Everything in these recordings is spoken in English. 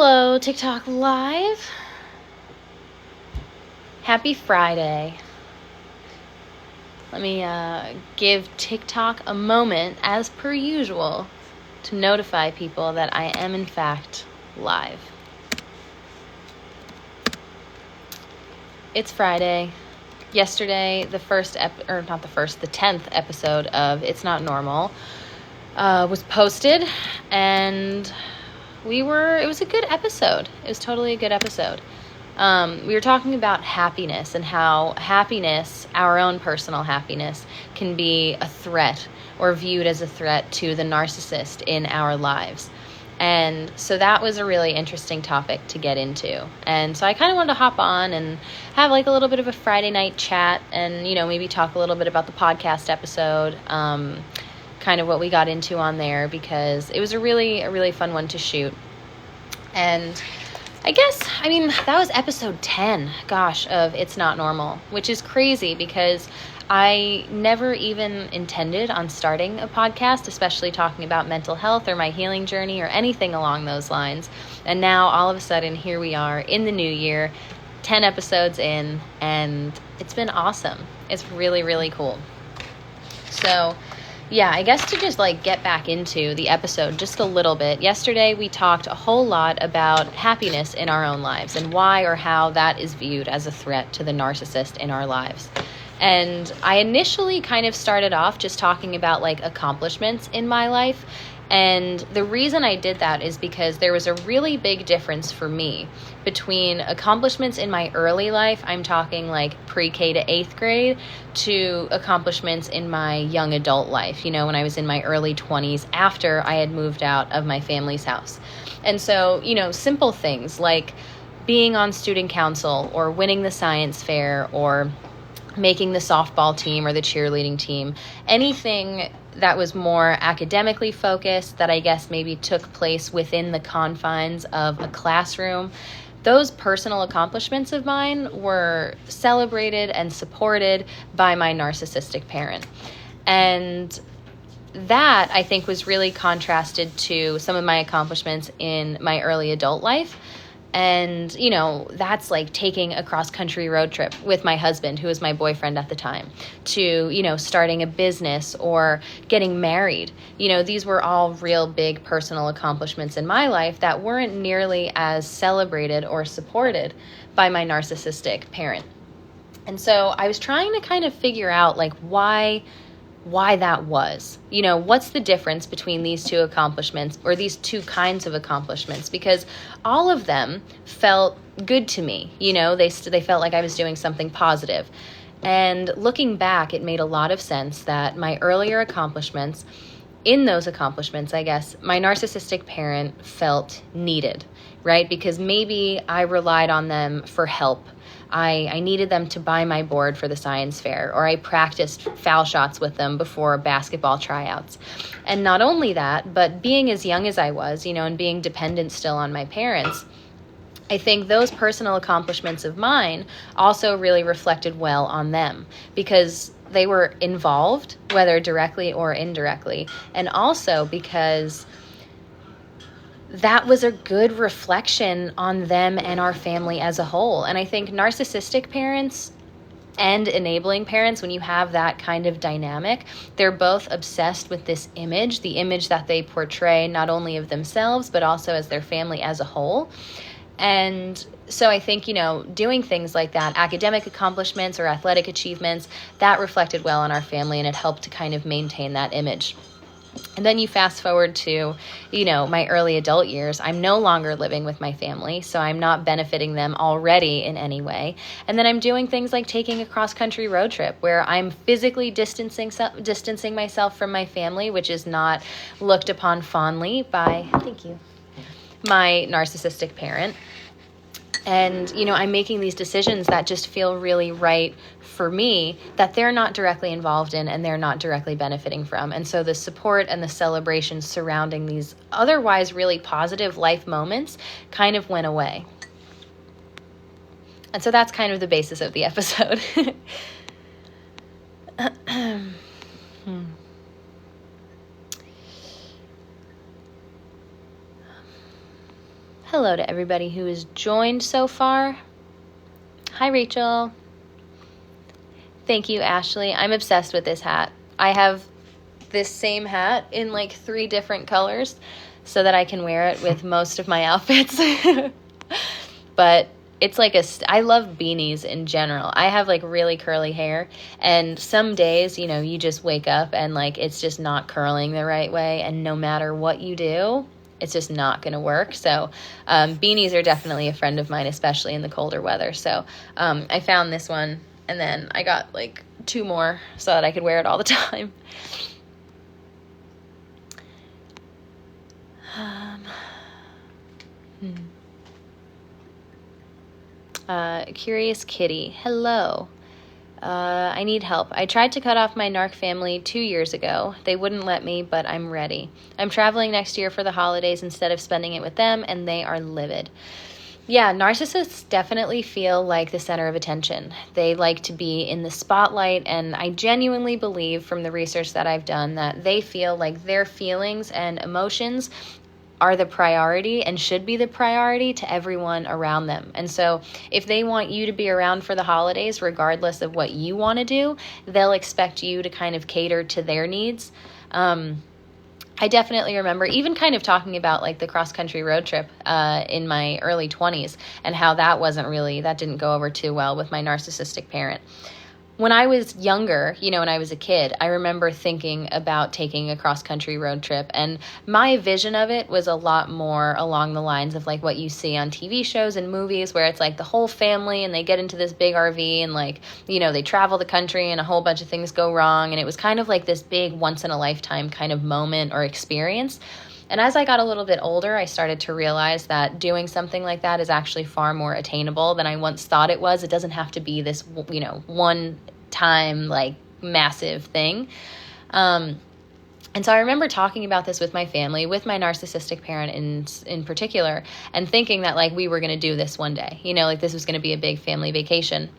Hello, TikTok Live. Happy Friday. Let me give TikTok a moment, as per usual, to notify people that I am in fact live. It's Friday. Yesterday, the 10th episode of It's Not Normal was posted, and it was a good episode. It was totally a good episode. We were talking about happiness and how happiness, our own personal happiness, can be a threat or viewed as a threat to the narcissist in our lives. And so that was a really interesting topic to get into. And so I kind of wanted to hop on and have like a little bit of a Friday night chat and, maybe talk a little bit about the podcast episode, kind of what we got into on there, because it was a really fun one to shoot. And that was episode 10, of It's Not Normal, which is crazy because I never even intended on starting a podcast, especially talking about mental health or my healing journey or anything along those lines. And now all of a sudden, here we are in the new year, 10 episodes in, and it's been awesome. It's really cool. So yeah, I guess to just get back into the episode just a little bit. Yesterday, we talked a whole lot about happiness in our own lives and why or how that is viewed as a threat to the narcissist in our lives. And I initially kind of started off just talking about accomplishments in my life. And the reason I did that is because there was a really big difference for me between accomplishments in my early life, I'm talking pre-K to 8th grade, to accomplishments in my young adult life, when I was in my early 20s after I had moved out of my family's house. And so, simple things like being on student council or winning the science fair or making the softball team or the cheerleading team, anything that was more academically focused, that I guess maybe took place within the confines of a classroom, those personal accomplishments of mine were celebrated and supported by my narcissistic parent. And that, I think, was really contrasted to some of my accomplishments in my early adult life. And, that's like taking a cross-country road trip with my husband, who was my boyfriend at the time, to, starting a business or getting married. These were all real big personal accomplishments in my life that weren't nearly as celebrated or supported by my narcissistic parent. And so I was trying to kind of figure out why that was. What's the difference between these two accomplishments or these two kinds of accomplishments? Because all of them felt good to me. They felt like I was doing something positive. And looking back, it made a lot of sense that my earlier accomplishments, in those accomplishments, I guess, my narcissistic parent felt needed, right? Because maybe I relied on them for help. I needed them to buy my board for the science fair, or I practiced foul shots with them before basketball tryouts. And not only that, but being as young as I was, and being dependent still on my parents, I think those personal accomplishments of mine also really reflected well on them because they were involved, whether directly or indirectly, and also because that was a good reflection on them and our family as a whole. And I think narcissistic parents and enabling parents, when you have that kind of dynamic, they're both obsessed with this image, the image that they portray not only of themselves, but also as their family as a whole. And so I think, doing things like that, academic accomplishments or athletic achievements, that reflected well on our family and it helped to kind of maintain that image. And then you fast forward to, my early adult years. I'm no longer living with my family, so I'm not benefiting them already in any way. And then I'm doing things like taking a cross-country road trip where I'm physically distancing myself from my family, which is not looked upon fondly by, my narcissistic parent. And, I'm making these decisions that just feel really right for me that they're not directly involved in and they're not directly benefiting from. And so the support and the celebration surrounding these otherwise really positive life moments kind of went away. And so that's kind of the basis of the episode. Hello to everybody who has joined so far. Hi, Rachel. Thank you, Ashley. I'm obsessed with this hat. I have this same hat in like 3 different colors so that I can wear it with most of my outfits. But it's like I love beanies in general. I have like really curly hair, and some days, you know, you just wake up and like it's just not curling the right way, and no matter what you do, it's just not going to work. So beanies are definitely a friend of mine, especially in the colder weather. So I found this one, and then I got like 2 more so that I could wear it all the time. Curious Kitty, hello. I need help. I tried to cut off my narc family 2 years ago. They wouldn't let me, but I'm ready. I'm traveling next year for the holidays instead of spending it with them, and they are livid. Yeah, narcissists definitely feel like the center of attention. They like to be in the spotlight, and I genuinely believe from the research that I've done that they feel like their feelings and emotions are the priority and should be the priority to everyone around them. And so if they want you to be around for the holidays, regardless of what you want to do, they'll expect you to kind of cater to their needs. I definitely remember even kind of talking about like the cross-country road trip in my early 20s and how that didn't go over too well with my narcissistic parent. When I was younger, you know, when I was a kid, I remember thinking about taking a cross-country road trip, and my vision of it was a lot more along the lines of like what you see on TV shows and movies, where it's like the whole family and they get into this big RV and like, you know, they travel the country and a whole bunch of things go wrong, and it was kind of like this big once-in-a-lifetime kind of moment or experience. And as I got a little bit older, I started to realize that doing something like that is actually far more attainable than I once thought it was. It doesn't have to be this, you know, one time like massive thing. And so I remember talking about this with my family, with my narcissistic parent in particular, and thinking that like we were going to do this one day, you know, like this was going to be a big family vacation.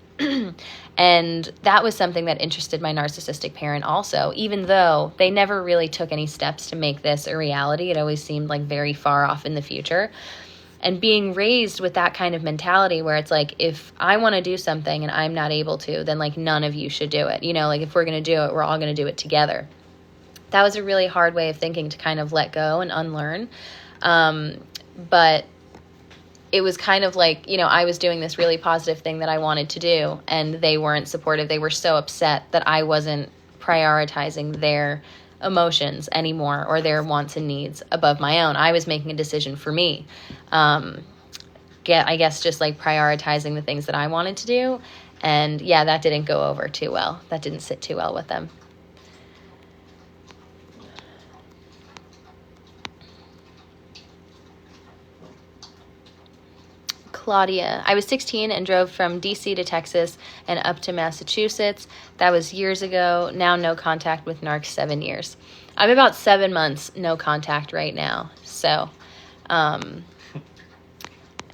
And that was something that interested my narcissistic parent also, even though they never really took any steps to make this a reality. It always seemed like very far off in the future. And being raised with that kind of mentality where it's like, if I want to do something and I'm not able to, then like none of you should do it. You know, like if we're going to do it, we're all going to do it together. That was a really hard way of thinking to kind of let go and unlearn. But it was kind of like, you know, I was doing this really positive thing that I wanted to do, and they weren't supportive. They were so upset that I wasn't prioritizing their emotions anymore or their wants and needs above my own. I was making a decision for me. I guess just like prioritizing the things that I wanted to do. And yeah, that didn't go over too well. That didn't sit too well with them. Claudia, I was 16 and drove from DC to Texas and up to Massachusetts. That was years ago. Now no contact with narcs, 7 years. I'm about 7 months no contact right now. So, and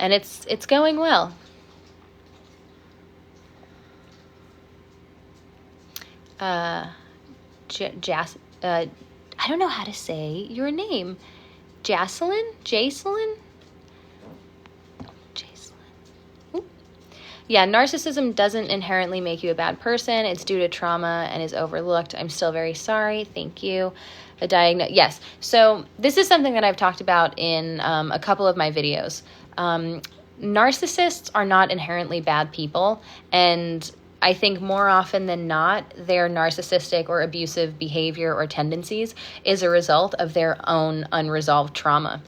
it's going well. I don't know how to say your name. Jacelyn? Yeah, narcissism doesn't inherently make you a bad person. It's due to trauma and is overlooked. I'm still very sorry. Thank you. Yes. So this is something that I've talked about in a couple of my videos. Narcissists are not inherently bad people, and I think more often than not, their narcissistic or abusive behavior or tendencies is a result of their own unresolved trauma.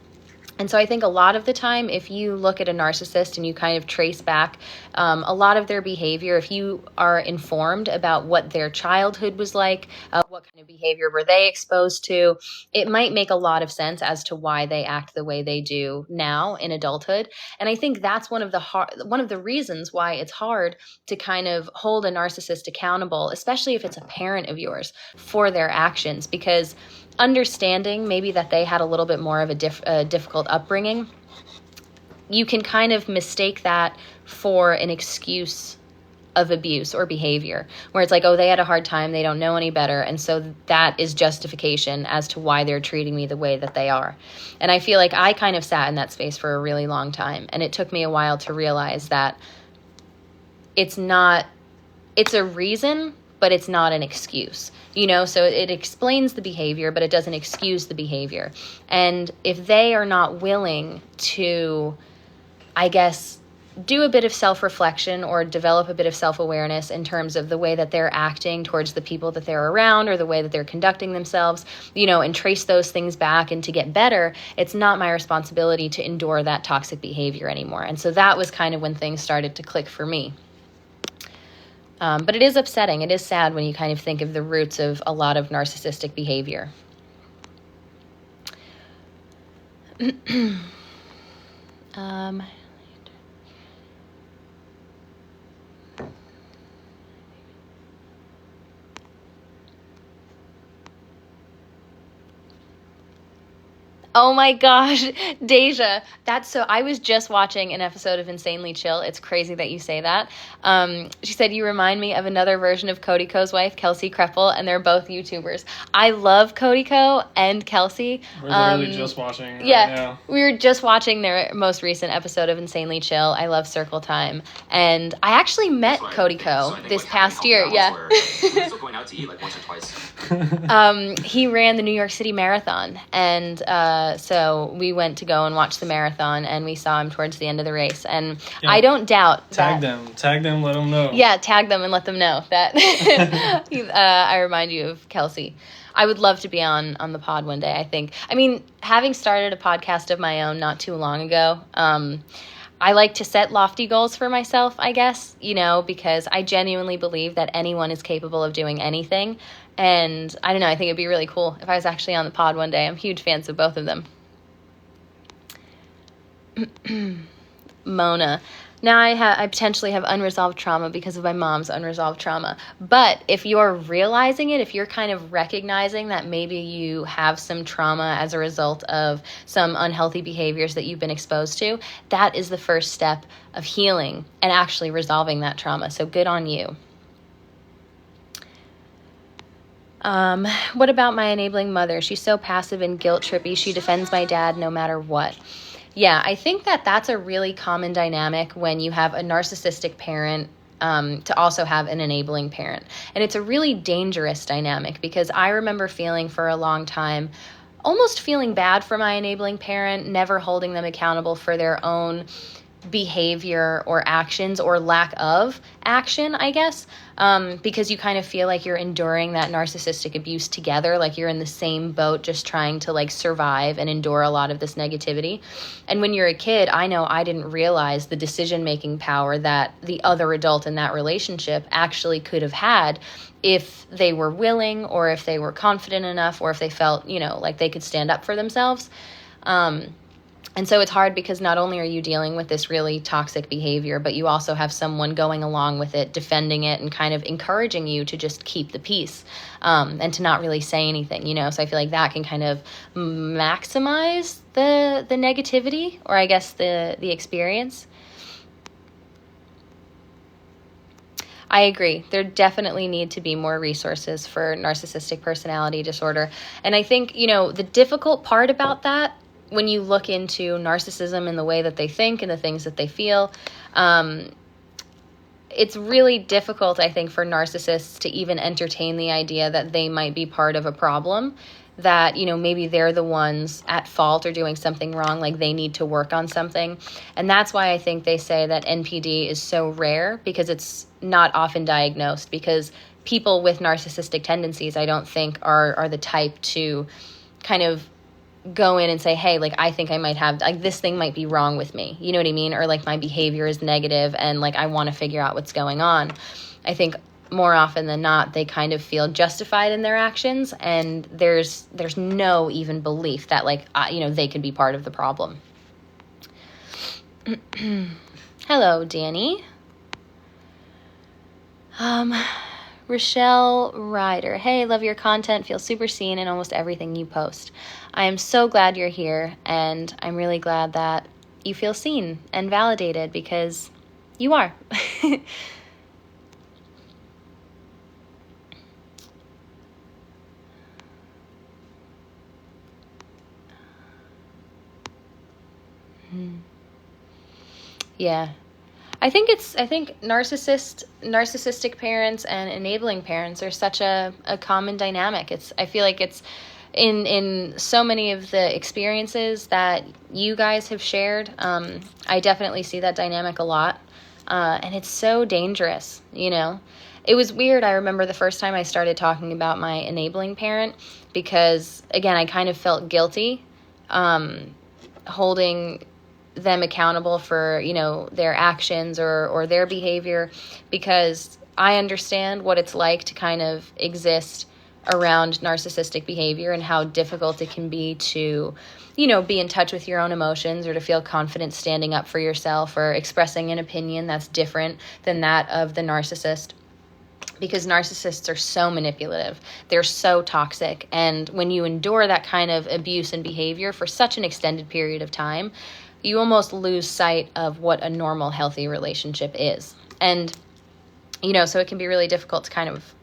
And so I think a lot of the time, if you look at a narcissist and you kind of trace back a lot of their behavior, if you are informed about what their childhood was like, what kind of behavior were they exposed to, it might make a lot of sense as to why they act the way they do now in adulthood. And I think that's one of the reasons why it's hard to kind of hold a narcissist accountable, especially if it's a parent of yours, for their actions, because understanding maybe that they had a little bit more of a difficult upbringing, you can kind of mistake that for an excuse of abuse or behavior, where it's like, oh, they had a hard time, they don't know any better, and so that is justification as to why they're treating me the way that they are. And I feel like I kind of sat in that space for a really long time, and it took me a while to realize that it's a reason, but it's not an excuse, so it explains the behavior, but it doesn't excuse the behavior. And if they are not willing to, I guess, do a bit of self-reflection or develop a bit of self-awareness in terms of the way that they're acting towards the people that they're around or the way that they're conducting themselves, and trace those things back and to get better, it's not my responsibility to endure that toxic behavior anymore. And so that was kind of when things started to click for me. But it is upsetting. It is sad when you kind of think of the roots of a lot of narcissistic behavior. Oh my gosh, Deja. I was just watching an episode of Insanely Chill. It's crazy that you say that. She said, you remind me of another version of Cody Ko's wife, Kelsey Kreppel, and they're both YouTubers. I love Cody Ko and Kelsey. We're literally just watching right now. We were just watching their most recent episode of Insanely Chill. I love Circle Time. And I actually met Cody Ko this past year. Yeah. We're still going out to eat like once or twice. He ran the New York City Marathon, and so we went to go and watch the marathon, and we saw him towards the end of the race. And yeah. I don't doubt tag them, let them know. Yeah, tag them and let them know that I remind you of Kelsey. I would love to be on the pod one day, I think. I mean, having started a podcast of my own not too long ago, I like to set lofty goals for myself, I guess, because I genuinely believe that anyone is capable of doing anything. And I don't know, I think it'd be really cool if I was actually on the pod one day. I'm huge fans of both of them. Mona. Now I potentially have unresolved trauma because of my mom's unresolved trauma. But if you're realizing it, if you're kind of recognizing that maybe you have some trauma as a result of some unhealthy behaviors that you've been exposed to, that is the first step of healing and actually resolving that trauma. So good on you. What about my enabling mother? She's so passive and guilt trippy. She defends my dad no matter what. Yeah, I think that's a really common dynamic when you have a narcissistic parent to also have an enabling parent. And it's a really dangerous dynamic because I remember feeling for a long time, almost feeling bad for my enabling parent, never holding them accountable for their own behavior or actions or lack of action, I guess, because you kind of feel like you're enduring that narcissistic abuse together, like you're in the same boat just trying to like survive and endure a lot of this negativity. And when you're a kid, I know I didn't realize the decision-making power that the other adult in that relationship actually could have had if they were willing or if they were confident enough or if they felt, like they could stand up for themselves. And so it's hard because not only are you dealing with this really toxic behavior, but you also have someone going along with it, defending it, and kind of encouraging you to just keep the peace and to not really say anything, So I feel like that can kind of maximize the negativity or I guess the experience. I agree. There definitely need to be more resources for narcissistic personality disorder. And I think, the difficult part about that, when you look into narcissism and the way that they think and the things that they feel, it's really difficult, I think, for narcissists to even entertain the idea that they might be part of a problem, that, maybe they're the ones at fault or doing something wrong, like they need to work on something. And that's why I think they say that NPD is so rare, because it's not often diagnosed, because people with narcissistic tendencies, I don't think are the type to kind of go in and say, hey, like, I think I might have, like, this thing might be wrong with me. You know what I mean? Or like my behavior is negative and like I want to figure out what's going on. I think more often than not, they kind of feel justified in their actions, and there's no even belief that like, they could be part of the problem. Hello, Danny. Rochelle Ryder. Hey, love your content. Feel super seen in almost everything you post. I am so glad you're here, and I'm really glad that you feel seen and validated, because you are. Yeah. I think narcissistic parents and enabling parents are such a common dynamic. I feel like it's in so many of the experiences that you guys have shared. I definitely see that dynamic a lot. And it's so dangerous, It was weird. I remember the first time I started talking about my enabling parent because, again, I kind of felt guilty holding them accountable for, their actions or their behavior, because I understand what it's like to kind of exist around narcissistic behavior and how difficult it can be to, be in touch with your own emotions or to feel confident standing up for yourself or expressing an opinion that's different than that of the narcissist. Because narcissists are so manipulative. They're so toxic. And when you endure that kind of abuse and behavior for such an extended period of time, you almost lose sight of what a normal, healthy relationship is. And, so it can be really difficult to kind of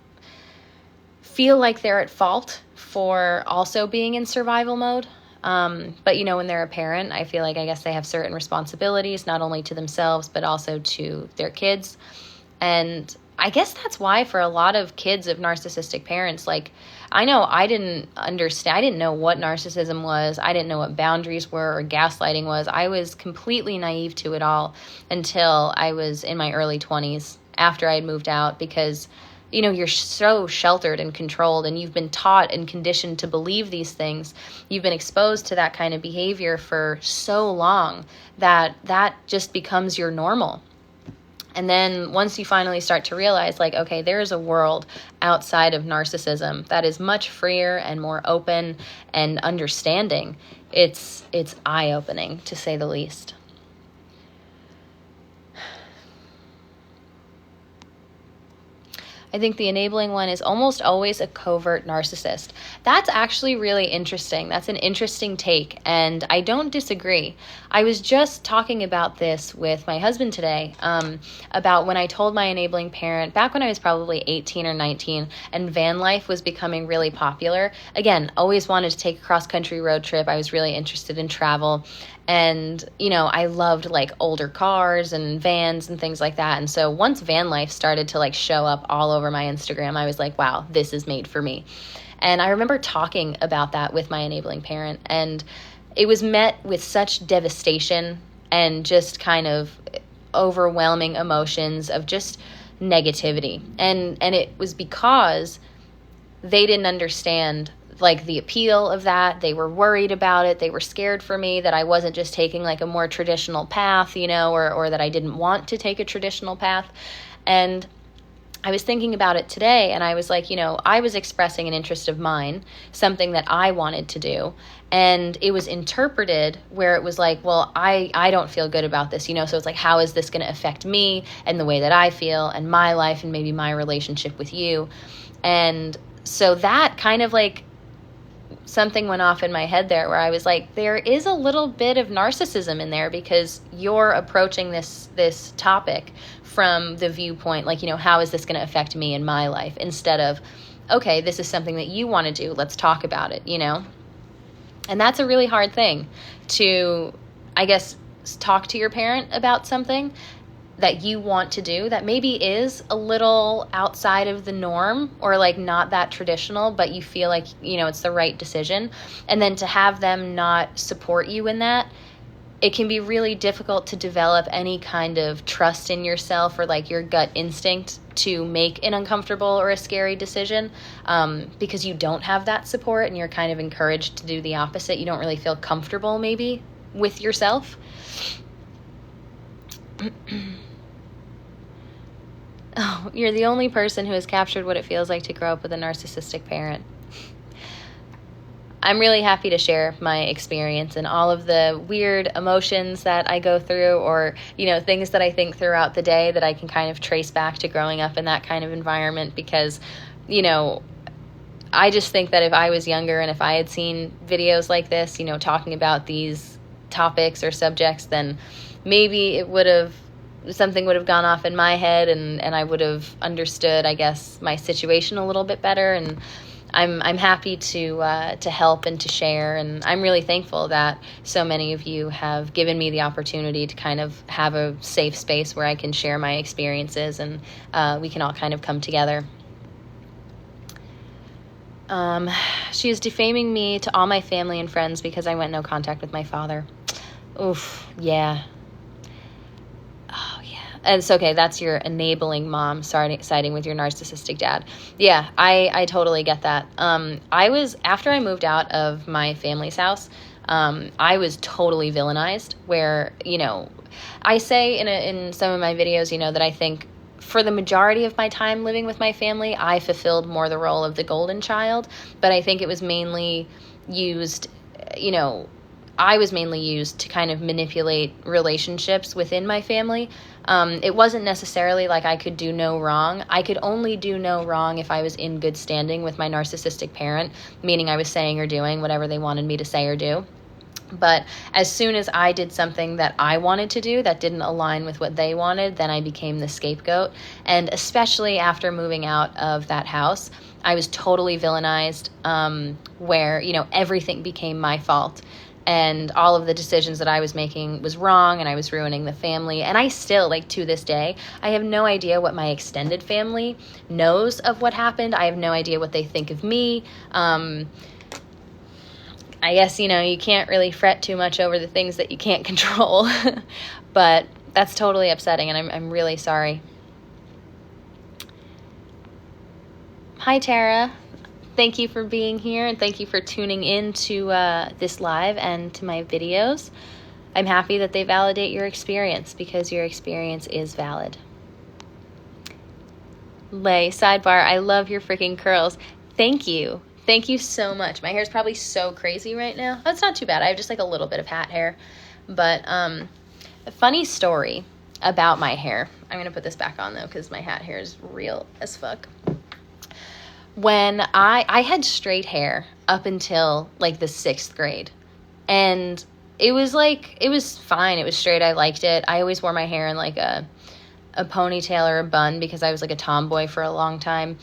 feel like they're at fault for also being in survival mode. But, when they're a parent, I feel like I guess they have certain responsibilities, not only to themselves, but also to their kids. And I guess that's why for a lot of kids of narcissistic parents, like, I know I didn't understand, I didn't know what narcissism was. I didn't know what boundaries were or gaslighting was. I was completely naive to it all until I was in my early 20s after I had moved out, because, you're so sheltered and controlled, and you've been taught and conditioned to believe these things. You've been exposed to that kind of behavior for so long that just becomes your normal. And then once you finally start to realize, like, okay, there is a world outside of narcissism that is much freer and more open and understanding, it's eye-opening, to say the least. I think the enabling one is almost always a covert narcissist. That's actually really interesting. That's an interesting take, and I don't disagree. I was just talking about this with my husband today, about when I told my enabling parent, back when I was probably 18 or 19, and van life was becoming really popular. Again, always wanted to take a cross-country road trip. I was really interested in travel. And, I loved like older cars and vans and things like that. And so once van life started to like show up all over my Instagram, I was like, wow, this is made for me. And I remember talking about that with my enabling parent, and it was met with such devastation and just kind of overwhelming emotions of just negativity. And it was because they didn't understand like the appeal of that. They were worried about it. They were scared for me that I wasn't just taking like a more traditional path, or that I didn't want to take a traditional path. And I was thinking about it today, and I was like, I was expressing an interest of mine, something that I wanted to do. And it was interpreted where it was like, well, I don't feel good about this, so it's like, how is this going to affect me and the way that I feel and my life and maybe my relationship with you? And so that kind of like, something went off in my head there where I was like, there is a little bit of narcissism in there, because you're approaching this topic from the viewpoint, like, how is this going to affect me in my life, instead of, okay, this is something that you want to do, let's talk about it, And that's a really hard thing to, I guess, talk to your parent about something that you want to do that maybe is a little outside of the norm or like not that traditional, but you feel like, it's the right decision. And then to have them not support you in that, it can be really difficult to develop any kind of trust in yourself or like your gut instinct to make an uncomfortable or a scary decision, because you don't have that support and you're kind of encouraged to do the opposite. You don't really feel comfortable maybe with yourself. Oh, you're the only person who has captured what it feels like to grow up with a narcissistic parent. I'm really happy to share my experience and all of the weird emotions that I go through, or, things that I think throughout the day that I can kind of trace back to growing up in that kind of environment, because, I just think that if I was younger and if I had seen videos like this, talking about these topics or subjects, then maybe something would have gone off in my head, and I would have understood, I guess, my situation a little bit better. And I'm happy to help and to share, and I'm really thankful that so many of you have given me the opportunity to kind of have a safe space where I can share my experiences, and we can all kind of come together. She is defaming me to all my family and friends because I went no contact with my father. Oof, yeah. Oh, yeah. And it's okay, that's your enabling mom siding with your narcissistic dad. Yeah, I totally get that. After I moved out of my family's house, I was totally villainized, where, I say in some of my videos, that I think for the majority of my time living with my family, I fulfilled more the role of the golden child, but I think it was mainly used, I was mainly used to kind of manipulate relationships within my family. It wasn't necessarily like I could do no wrong. I could only do no wrong if I was in good standing with my narcissistic parent, meaning I was saying or doing whatever they wanted me to say or do. But as soon as I did something that I wanted to do that didn't align with what they wanted, then I became the scapegoat. And especially after moving out of that house, I was totally villainized, where, everything became my fault. And all of the decisions that I was making was wrong, and I was ruining the family. And I still, to this day, I have no idea what my extended family knows of what happened. I have no idea what they think of me. I guess, you can't really fret too much over the things that you can't control. But that's totally upsetting, and I'm really sorry. Hi, Tara. Thank you for being here, and thank you for tuning in to this live and to my videos. I'm happy that they validate your experience, because your experience is valid. Lay, sidebar, I love your freaking curls. Thank you. Thank you so much. My hair's probably so crazy right now. That's not too bad. I have just a little bit of hat hair. But a funny story about my hair. I'm going to put this back on, though, because my hat hair is real as fuck. When I had straight hair up until, the 6th grade. And it was fine. It was straight. I liked it. I always wore my hair in, a ponytail or a bun, because I was, a tomboy for a long time.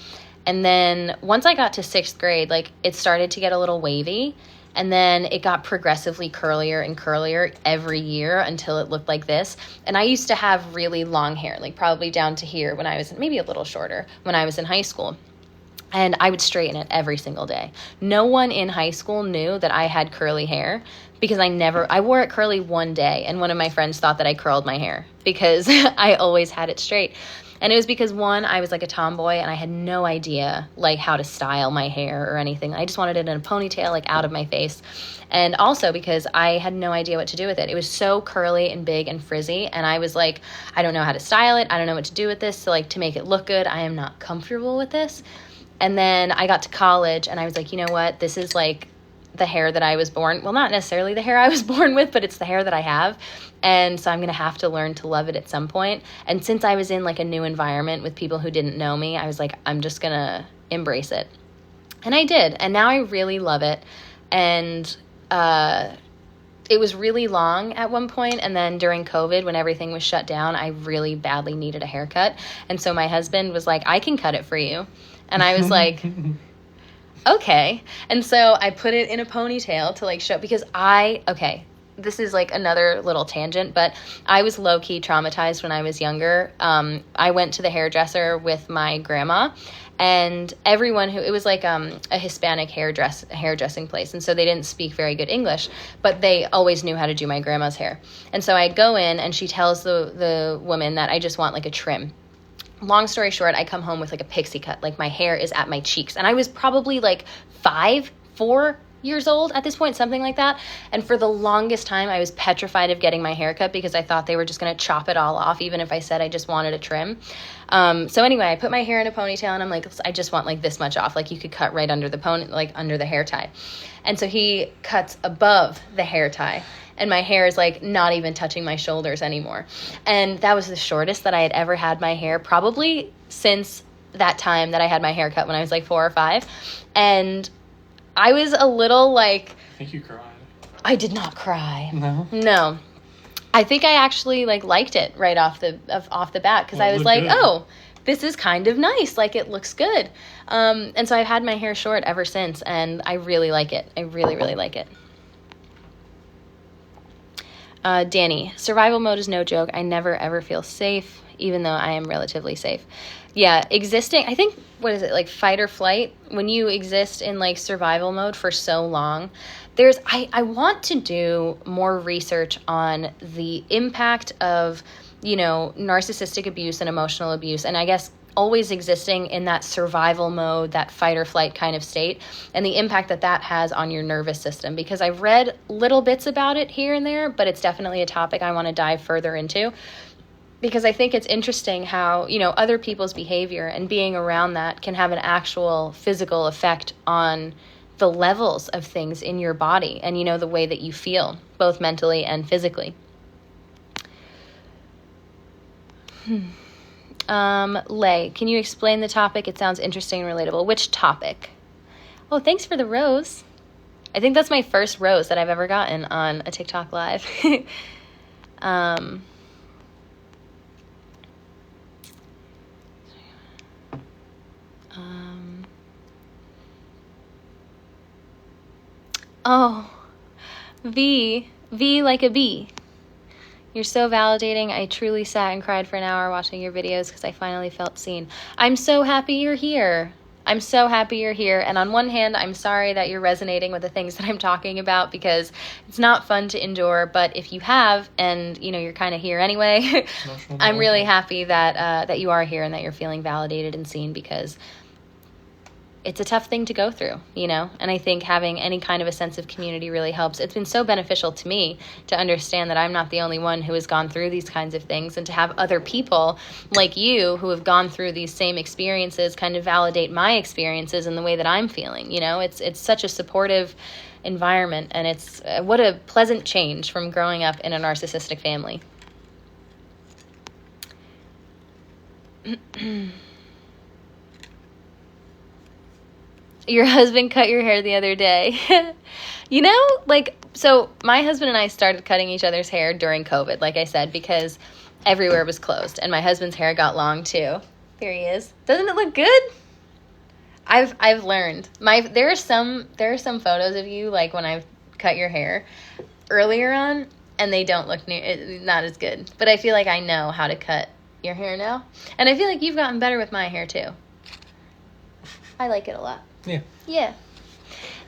And then once I got to 6th grade, it started to get a little wavy, and then it got progressively curlier and curlier every year until it looked like this. And I used to have really long hair, probably down to here when I was, maybe a little shorter, when I was in high school. And I would straighten it every single day. No one in high school knew that I had curly hair, because I wore it curly one day, and one of my friends thought that I curled my hair because I always had it straight. And it was because, one, I was a tomboy, and I had no idea how to style my hair or anything. I just wanted it in a ponytail, out of my face. And also because I had no idea what to do with it. It was so curly and big and frizzy, and I was I don't know how to style it. I don't know what to do with this. So to make it look good, I am not comfortable with this. And then I got to college, and I was you know what? This is the hair that I was born, well, not necessarily the hair I was born with, but it's the hair that I have. And so I'm going to have to learn to love it at some point. And since I was in a new environment with people who didn't know me, I was I'm just going to embrace it. And I did. And now I really love it. And it was really long at one point. And then during COVID, when everything was shut down, I really badly needed a haircut. And so my husband was I can cut it for you. And I was okay. And so I put it in a ponytail to show, because this is another little tangent, but I was low-key traumatized when I was younger. I went to the hairdresser with my grandma, and everyone it was a Hispanic hairdressing place, and so they didn't speak very good English, but they always knew how to do my grandma's hair. And so I'd go in, and she tells the woman that I just want a trim. Long story short, I come home with a pixie cut. My hair is at my cheeks. And I was probably 4 years old at this point, something like that. And for the longest time, I was petrified of getting my hair cut, because I thought they were just going to chop it all off, even if I said I just wanted a trim. So anyway, I put my hair in a ponytail, and I'm I just want this much off. You could cut right under the under the hair tie. And so he cuts above the hair tie. And my hair is not even touching my shoulders anymore. And that was the shortest that I had ever had my hair, probably since that time that I had my hair cut when I was 4 or 5. And I was a little I think you cried. I did not cry. No? I think I actually liked it right off the bat, because I was good. oh, this is kind of nice. Like, it looks good. And so I've had my hair short ever since, and I really like it. I really, really like it. Danny, survival mode is no joke. I never, ever feel safe, even though I am relatively safe. Yeah, existing, I think, what is it, like fight or flight? When you exist in like survival mode for so long, I want to do more research on the impact of, narcissistic abuse and emotional abuse, and I guess always existing in that survival mode, that fight or flight kind of state, and the impact that has on your nervous system, because I've read little bits about it here and there, but it's definitely a topic I want to dive further into, because I think it's interesting how, other people's behavior and being around that can have an actual physical effect on the levels of things in your body and, the way that you feel, both mentally and physically. Lay, can you explain the topic? It sounds interesting and relatable. Which topic? Oh, thanks for the rose. I think that's my first rose that I've ever gotten on a TikTok live. Oh, V like a bee. You're so validating. I truly sat and cried for an hour watching your videos because I finally felt seen. I'm so happy you're here. I'm so happy you're here. And on one hand, I'm sorry that you're resonating with the things that I'm talking about, because it's not fun to endure. But if you have, and you're kind of here anyway, I'm really happy that you are here and that you're feeling validated and seen, because it's a tough thing to go through, and I think having any kind of a sense of community really helps. It's been so beneficial to me to understand that I'm not the only one who has gone through these kinds of things, and to have other people like you who have gone through these same experiences kind of validate my experiences and the way that I'm feeling. It's such a supportive environment, and it's what a pleasant change from growing up in a narcissistic family. Your husband cut your hair the other day. So my husband and I started cutting each other's hair during COVID, like I said, because everywhere was closed, and my husband's hair got long too. There he is. Doesn't it look good? I've learned. There are some photos of you, like when I've cut your hair earlier on, and they don't look not as good. But I feel like I know how to cut your hair now, and I feel like you've gotten better with my hair too. I like it a lot. Yeah.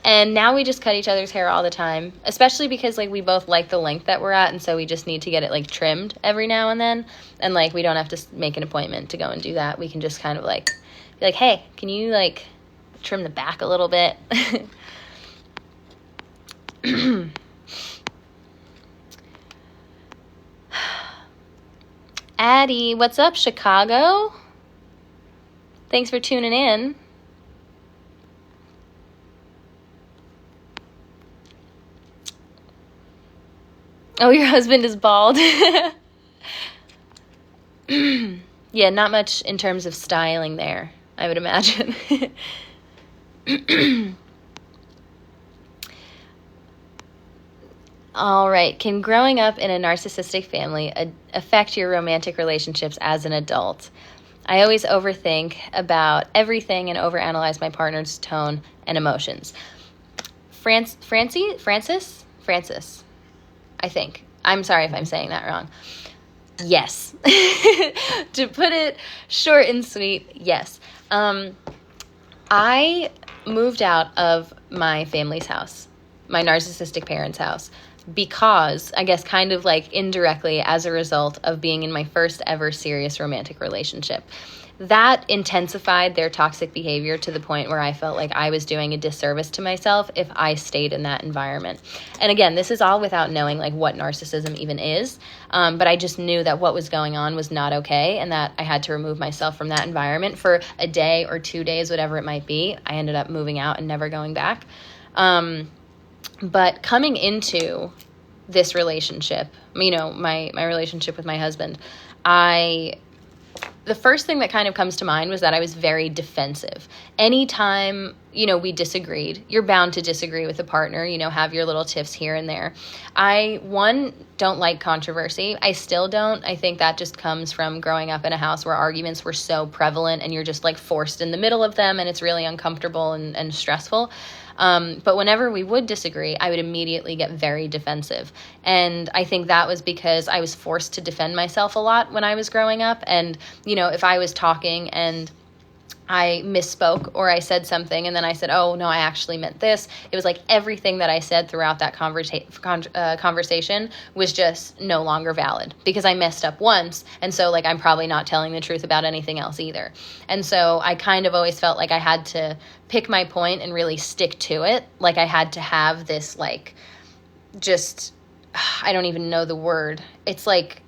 And now we just cut each other's hair all the time, especially because we both like the length that we're at, and so we just need to get it trimmed every now and then, and we don't have to make an appointment to go and do that. We can just kind of be like, hey, can you trim the back a little bit? Addie, what's up, Chicago? Thanks for tuning in. Oh, your husband is bald. Yeah, not much in terms of styling there, I would imagine. All right. Can growing up in a narcissistic family affect your romantic relationships as an adult? I always overthink about everything and overanalyze my partner's tone and emotions. Francis, I think. I'm sorry if I'm saying that wrong. Yes. To put it short and sweet, yes. I moved out of my family's house, my narcissistic parents' house, because I guess kind of indirectly as a result of being in my first ever serious romantic relationship. That intensified their toxic behavior to the point where I felt like I was doing a disservice to myself if I stayed in that environment. And again, this is all without knowing what narcissism even is. But I just knew that what was going on was not okay, and that I had to remove myself from that environment for a day or 2 days, whatever it might be. I ended up moving out and never going back. But coming into this relationship, my relationship with my husband, the first thing that kind of comes to mind was that I was very defensive. Anytime, we disagreed, you're bound to disagree with a partner, have your little tiffs here and there. I, don't like controversy. I still don't. I think that just comes from growing up in a house where arguments were so prevalent and you're just like forced in the middle of them and it's really uncomfortable and stressful. But whenever we would disagree, I would immediately get very defensive. And I think that was because I was forced to defend myself a lot when I was growing up. And, if I was talking and I misspoke or I said something and then I said, oh, no, I actually meant this. It was like everything that I said throughout that conversation was just no longer valid because I messed up once. And so like I'm probably not telling the truth about anything else either. And so I kind of always felt like I had to pick my point and really stick to it. Like I had to have this like just, I don't even know the word. It's like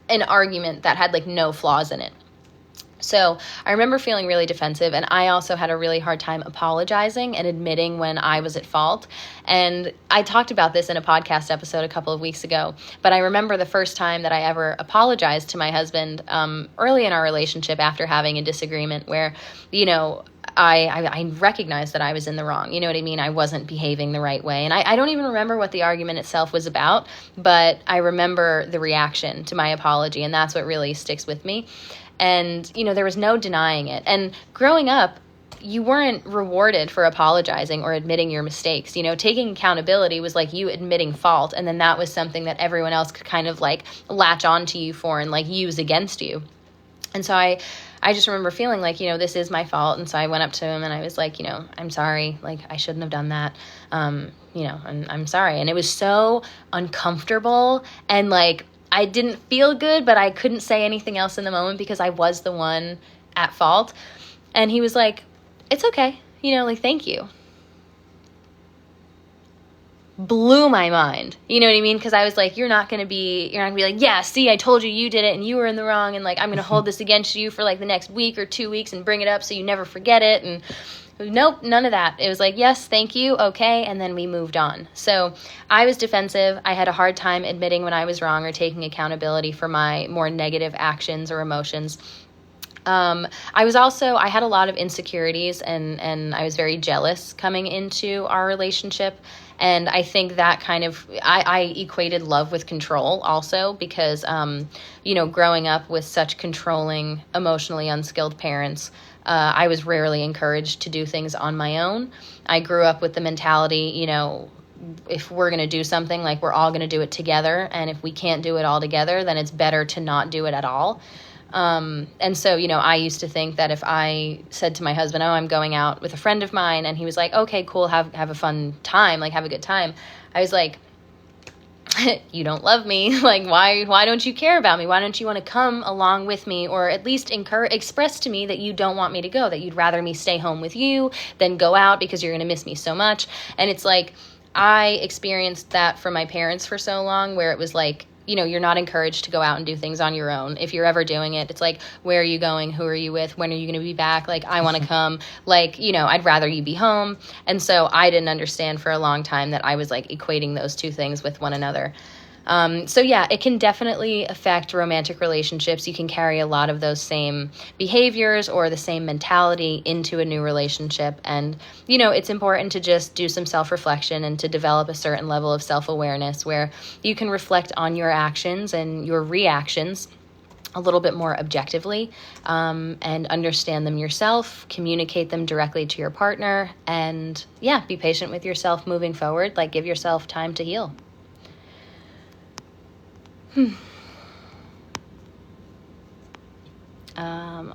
an argument that had like no flaws in it. So I remember feeling really defensive, and I also had a really hard time apologizing and admitting when I was at fault. And I talked about this in a podcast episode a couple of weeks ago, but I remember the first time that I ever apologized to my husband early in our relationship after having a disagreement where, I recognized that I was in the wrong. You know what I mean? I wasn't behaving the right way. And I don't even remember what the argument itself was about, but I remember the reaction to my apology, and that's what really sticks with me. And, there was no denying it. And growing up, you weren't rewarded for apologizing or admitting your mistakes. Taking accountability was like you admitting fault. And then that was something that everyone else could kind of like latch onto you for and like use against you. And so I just remember feeling like, this is my fault. And so I went up to him and I was like, I'm sorry. Like, I shouldn't have done that. And I'm sorry. And it was so uncomfortable and like, I didn't feel good, but I couldn't say anything else in the moment because I was the one at fault. And he was like, it's okay. Thank you. Blew my mind. You know what I mean? Because I was like, you're not going to be like, yeah, see, I told you you did it and you were in the wrong. And like, I'm going to hold this against you for like the next week or 2 weeks and bring it up so you never forget it. And nope, none of that. It was like, yes, thank you, okay, and then we moved on. So I was defensive. I had a hard time admitting when I was wrong or taking accountability for my more negative actions or emotions. I had a lot of insecurities and I was very jealous coming into our relationship. And I think that kind of, I equated love with control also because, growing up with such controlling, emotionally unskilled parents, I was rarely encouraged to do things on my own. I grew up with the mentality, if we're going to do something, like we're all going to do it together. And if we can't do it all together, then it's better to not do it at all. And so, I used to think that if I said to my husband, oh, I'm going out with a friend of mine, and he was like, okay, cool, have a fun time, like have a good time. I was like, you don't love me. Like, why don't you care about me? Why don't you want to come along with me or at least express to me that you don't want me to go, that you'd rather me stay home with you than go out because you're going to miss me so much. And it's like, I experienced that from my parents for so long where it was like, you're not encouraged to go out and do things on your own. If you're ever doing it, it's like, where are you going? Who are you with? When are you going to be back? Like, I want to come. Like, I'd rather you be home. And so I didn't understand for a long time that I was like equating those two things with one another. So yeah, it can definitely affect romantic relationships. You can carry a lot of those same behaviors or the same mentality into a new relationship. And, it's important to just do some self-reflection and to develop a certain level of self-awareness where you can reflect on your actions and your reactions a little bit more objectively, and understand them yourself, communicate them directly to your partner, and yeah, be patient with yourself moving forward. Like, give yourself time to heal.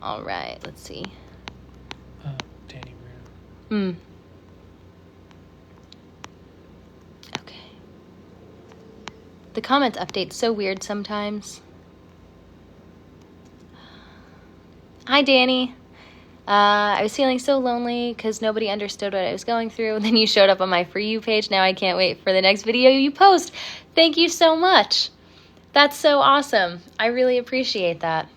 All right, let's see. Danny Bruno. Okay. The comments update's so weird sometimes. Hi, Danny. I was feeling so lonely because nobody understood what I was going through. Then you showed up on my For You page. Now I can't wait for the next video you post. Thank you so much. That's so awesome. I really appreciate that.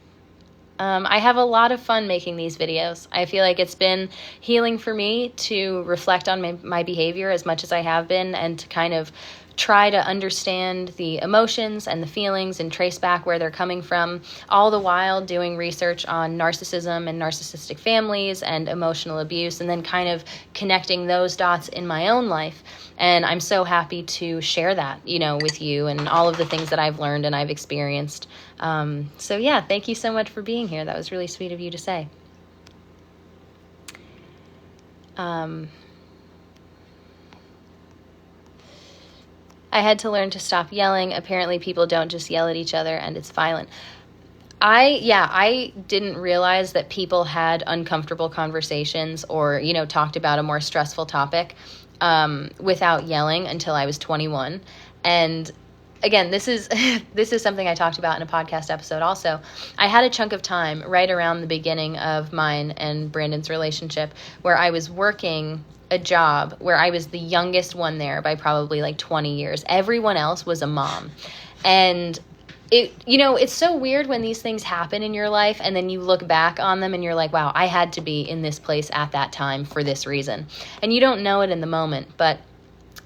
I have a lot of fun making these videos. I feel like it's been healing for me to reflect on my behavior as much as I have been and to kind of try to understand the emotions and the feelings and trace back where they're coming from, all the while doing research on narcissism and narcissistic families and emotional abuse, and then kind of connecting those dots in my own life. And I'm so happy to share that, with you and all of the things that I've learned and I've experienced. So yeah, thank you so much for being here. That was really sweet of you to say. I had to learn to stop yelling. Apparently people don't just yell at each other and it's violent. I didn't realize that people had uncomfortable conversations or, talked about a more stressful topic without yelling until I was 21. And again, this is something I talked about in a podcast episode also. I had a chunk of time right around the beginning of mine and Brandon's relationship where I was working a job where I was the youngest one there by probably like 20 years. Everyone else was a mom. And it's so weird when these things happen in your life and then you look back on them and you're like, wow, I had to be in this place at that time for this reason. And you don't know it in the moment, but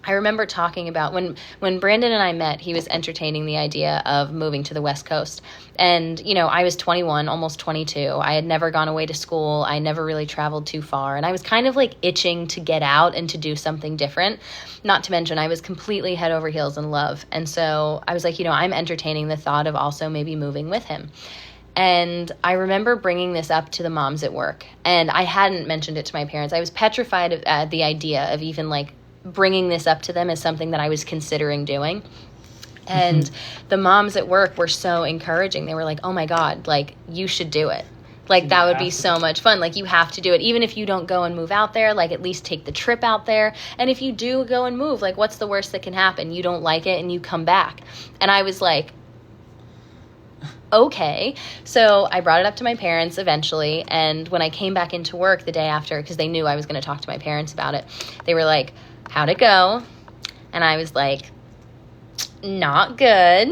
I remember talking about when Brandon and I met, he was entertaining the idea of moving to the West Coast. And, I was 21, almost 22. I had never gone away to school. I never really traveled too far. And I was kind of like itching to get out and to do something different. Not to mention I was completely head over heels in love. And so I was like, I'm entertaining the thought of also maybe moving with him. And I remember bringing this up to the moms at work. And I hadn't mentioned it to my parents. I was petrified at the idea of even like bringing this up to them as something that I was considering doing. And the moms at work were so encouraging. They were like, oh my God, like you should do it. Like that would be so much fun. Like you have to do it. Even if you don't go and move out there, like at least take the trip out there. And if you do go and move, like what's the worst that can happen? You don't like it and you come back. And I was like, okay. So I brought it up to my parents eventually. And when I came back into work the day after, because they knew I was going to talk to my parents about it, they were like, how'd it go? And I was like, not good.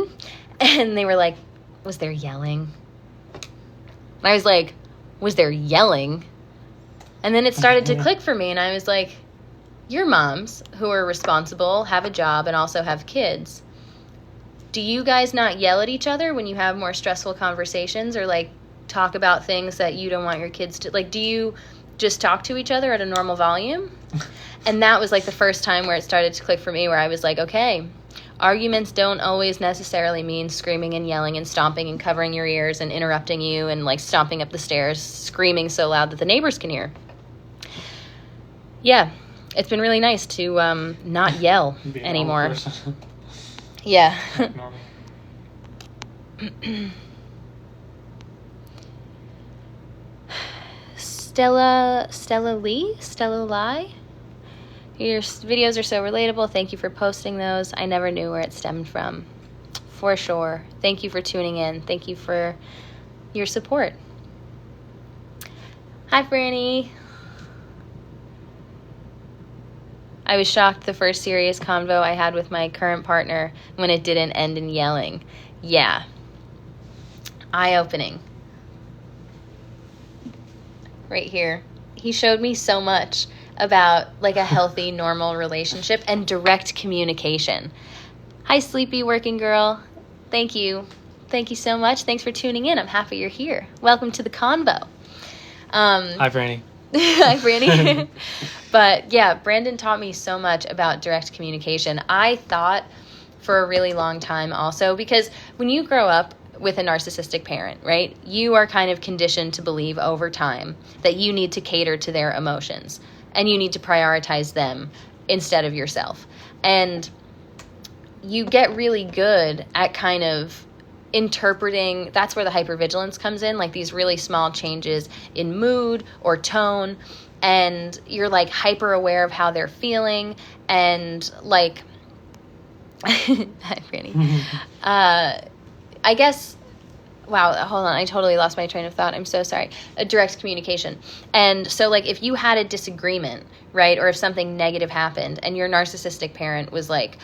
And they were like, was there yelling? And I was like, was there yelling? And then it started to click for me. And I was like, your moms who are responsible, have a job, and also have kids. Do you guys not yell at each other when you have more stressful conversations or like talk about things that you don't want your kids to, like, do you just talk to each other at a normal volume? And that was like the first time where it started to click for me, where I was like, okay, arguments don't always necessarily mean screaming and yelling and stomping and covering your ears and interrupting you and like stomping up the stairs, screaming so loud that the neighbors can hear. Yeah, it's been really nice to not yell anymore. Yeah. Stella Lai. Your videos are so relatable. Thank you for posting those. I never knew where it stemmed from. For sure. Thank you for tuning in. Thank you for your support. Hi, Franny. I was shocked the first serious convo I had with my current partner when it didn't end in yelling. Yeah. Eye-opening. Right here. He showed me so much about like a healthy, normal relationship and direct communication. Hi, sleepy working girl. Thank you. Thank you so much. Thanks for tuning in. I'm happy you're here. Welcome to the convo. Hi, Franny. Hi, Franny. But yeah, Brandon taught me so much about direct communication. I thought for a really long time also, because when you grow up with a narcissistic parent, right, you are kind of conditioned to believe over time that you need to cater to their emotions and you need to prioritize them instead of yourself. And you get really good at kind of interpreting, that's where the hypervigilance comes in, like these really small changes in mood or tone, and you're like hyper aware of how they're feeling, and like hi, Franny. I guess, wow, hold on, I totally lost my train of thought. I'm so sorry. A direct communication. And so like if you had a disagreement, right, or if something negative happened and your narcissistic parent was like,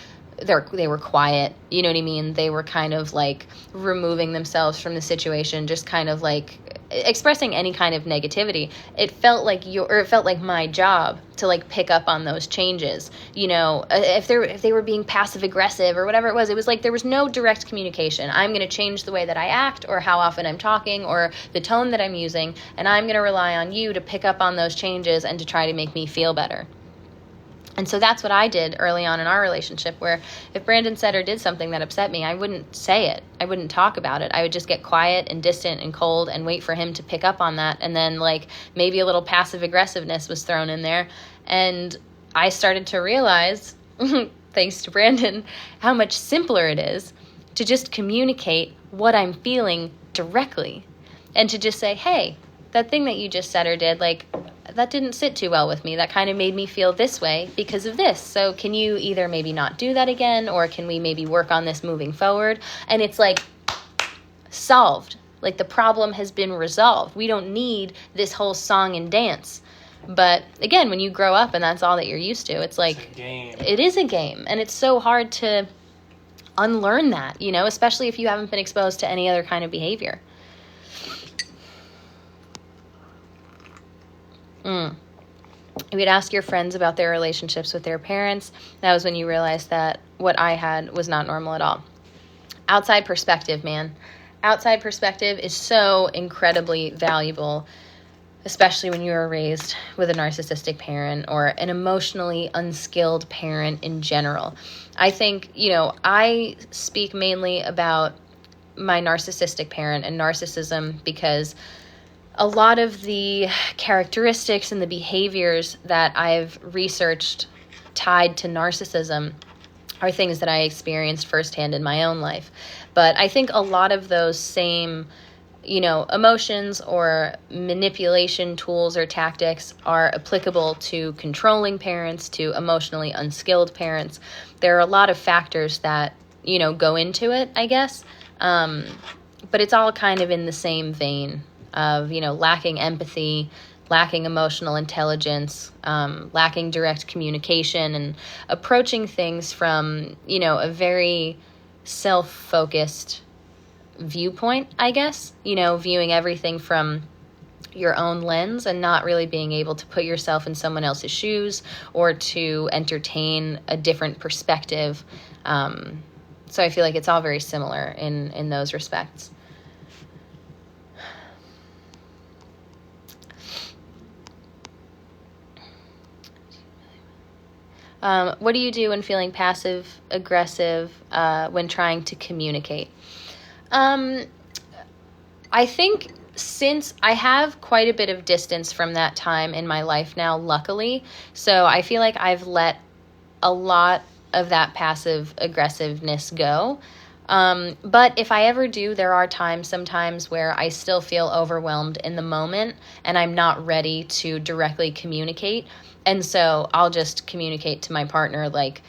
they were quiet, you know what I mean? They were kind of like removing themselves from the situation, just kind of like expressing any kind of negativity, it felt like my job to like pick up on those changes. You know, if they were being passive aggressive or whatever it was like there was no direct communication. I'm going to change the way that I act or how often I'm talking or the tone that I'm using, and I'm going to rely on you to pick up on those changes and to try to make me feel better. And so that's what I did early on in our relationship, where if Brandon said or did something that upset me, I wouldn't say it. I wouldn't talk about it. I would just get quiet and distant and cold and wait for him to pick up on that. And then like maybe a little passive aggressiveness was thrown in there. And I started to realize, thanks to Brandon, how much simpler it is to just communicate what I'm feeling directly and to just say, hey, that thing that you just said or did, like, that didn't sit too well with me. That kind of made me feel this way because of this. So can you either maybe not do that again, or can we maybe work on this moving forward? And it's like solved. Like the problem has been resolved. We don't need this whole song and dance. But again, when you grow up and that's all that you're used to, it's like, it's a game. It is a game. And it's so hard to unlearn that, you know, especially if you haven't been exposed to any other kind of behavior. You'd ask your friends about their relationships with their parents. That was when you realized that what I had was not normal at all. Outside perspective, man. Outside perspective is so incredibly valuable, especially when you were raised with a narcissistic parent or an emotionally unskilled parent in general. I think, you know, I speak mainly about my narcissistic parent and narcissism because a lot of the characteristics and the behaviors that I've researched tied to narcissism are things that I experienced firsthand in my own life. But I think a lot of those same, you know, emotions or manipulation tools or tactics are applicable to controlling parents, to emotionally unskilled parents. There are a lot of factors that, you know, go into it, I guess. But it's all kind of in the same vein of, you know, lacking empathy, lacking emotional intelligence, lacking direct communication, and approaching things from, you know, a very self-focused viewpoint, I guess. You know, viewing everything from your own lens and not really being able to put yourself in someone else's shoes or to entertain a different perspective. So I feel like it's all very similar in those respects. What do you do when feeling passive aggressive when trying to communicate? I think since I have quite a bit of distance from that time in my life now, luckily, so I feel like I've let a lot of that passive aggressiveness go. But if I ever do, there are times sometimes where I still feel overwhelmed in the moment and I'm not ready to directly communicate. And so I'll just communicate to my partner, like,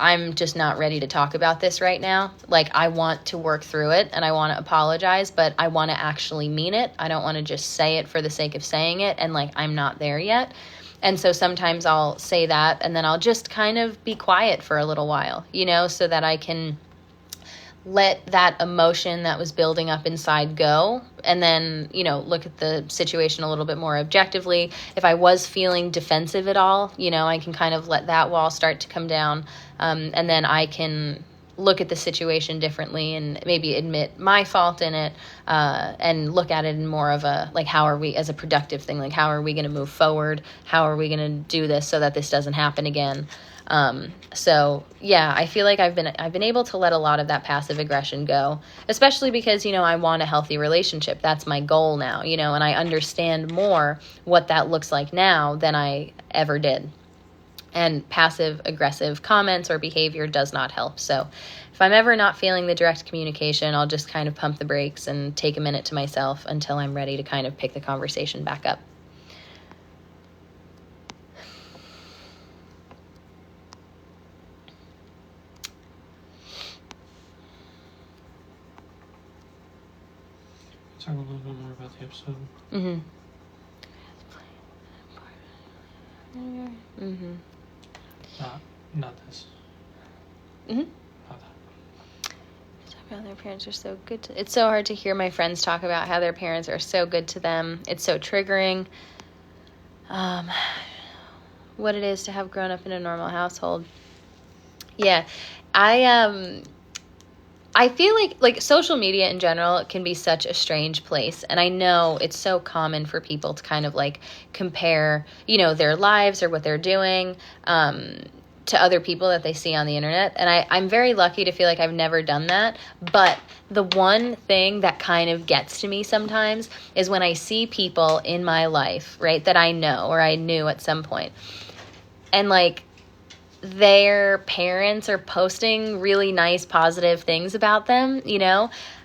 I'm just not ready to talk about this right now. Like, I want to work through it and I want to apologize, but I want to actually mean it. I don't want to just say it for the sake of saying it. And like, I'm not there yet. And so sometimes I'll say that and then I'll just kind of be quiet for a little while, you know, so that I can let that emotion that was building up inside go, and then, you know, look at the situation a little bit more objectively. If I was feeling defensive at all, you know, I can kind of let that wall start to come down, and then I can look at the situation differently and maybe admit my fault in it, and look at it in more of a, like, how are we, as a productive thing, like, how are we going to move forward? How are we going to do this so that this doesn't happen again? So yeah, I feel like I've been able to let a lot of that passive aggression go, especially because, you know, I want a healthy relationship. That's my goal now, you know, and I understand more what that looks like now than I ever did. And passive aggressive comments or behavior does not help. So if I'm ever not feeling the direct communication, I'll just kind of pump the brakes and take a minute to myself until I'm ready to kind of pick the conversation back up. Talk a little bit more about the episode. Mm-hmm. Mm-hmm. Not this. Mm-hmm. Not that. God, their parents are so good to... It's so hard to hear my friends talk about how their parents are so good to them. It's so triggering. What it is to have grown up in a normal household. Yeah, I feel like social media in general can be such a strange place. And I know it's so common for people to kind of like compare, their lives or what they're doing to other people that they see on the internet. And I'm very lucky to feel like I've never done that. But the one thing that kind of gets to me sometimes is when I see people in my life, right, that I know or I knew at some point. And like, their parents are posting really nice, positive things about them,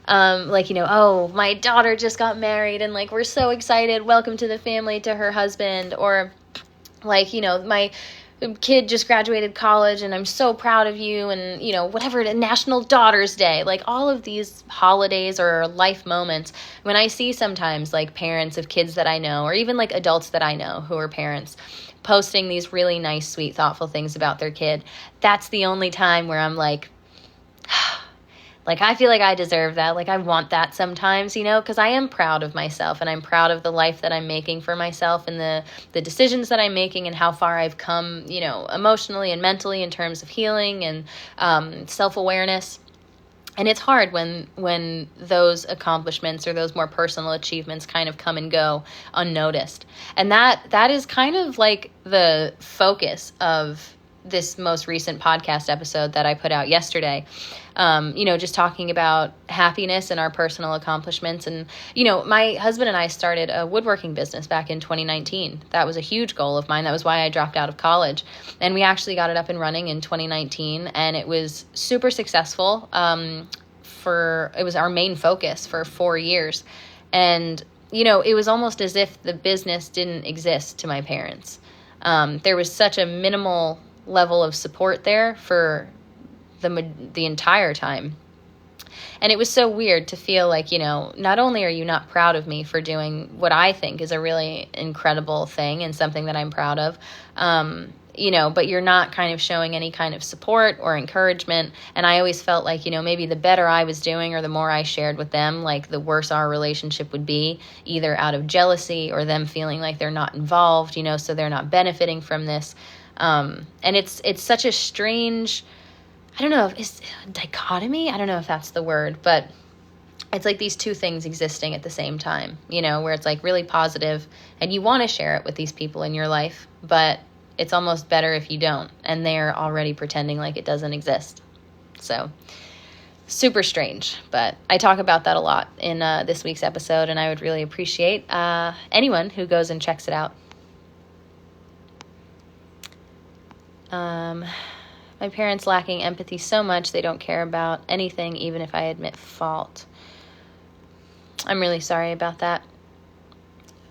oh, my daughter just got married and like, we're so excited. Welcome to the family, to her husband. Or like, my kid just graduated college and I'm so proud of you. And, whatever, National Daughter's Day, like all of these holidays or life moments, when I see sometimes like parents of kids that I know, or even like adults that I know who are parents, posting these really nice, sweet, thoughtful things about their kid, that's the only time where I'm like, I feel like I deserve that. Like I want that sometimes, because I am proud of myself and I'm proud of the life that I'm making for myself and the decisions that I'm making and how far I've come, emotionally and mentally in terms of healing and self-awareness. And it's hard when those accomplishments or those more personal achievements kind of come and go unnoticed. And that is kind of like the focus of this most recent podcast episode that I put out yesterday. Just talking about happiness and our personal accomplishments. And, my husband and I started a woodworking business back in 2019. That was a huge goal of mine. That was why I dropped out of college. And we actually got it up and running in 2019. And it was super successful. It was our main focus for 4 years. And, it was almost as if the business didn't exist to my parents. There was such a minimal level of support there for the entire time. And it was so weird to feel like, not only are you not proud of me for doing what I think is a really incredible thing and something that I'm proud of, but you're not kind of showing any kind of support or encouragement. And I always felt like, maybe the better I was doing or the more I shared with them, like the worse our relationship would be, either out of jealousy or them feeling like they're not involved, so they're not benefiting from this. And it's such a strange, I don't know, is dichotomy? I don't know if that's the word, but it's like these two things existing at the same time, where it's like really positive and you want to share it with these people in your life, but it's almost better if you don't, and they're already pretending like it doesn't exist. So super strange, but I talk about that a lot in this week's episode, and I would really appreciate anyone who goes and checks it out. My parents lacking empathy so much they don't care about anything, even if I admit fault. I'm really sorry about that.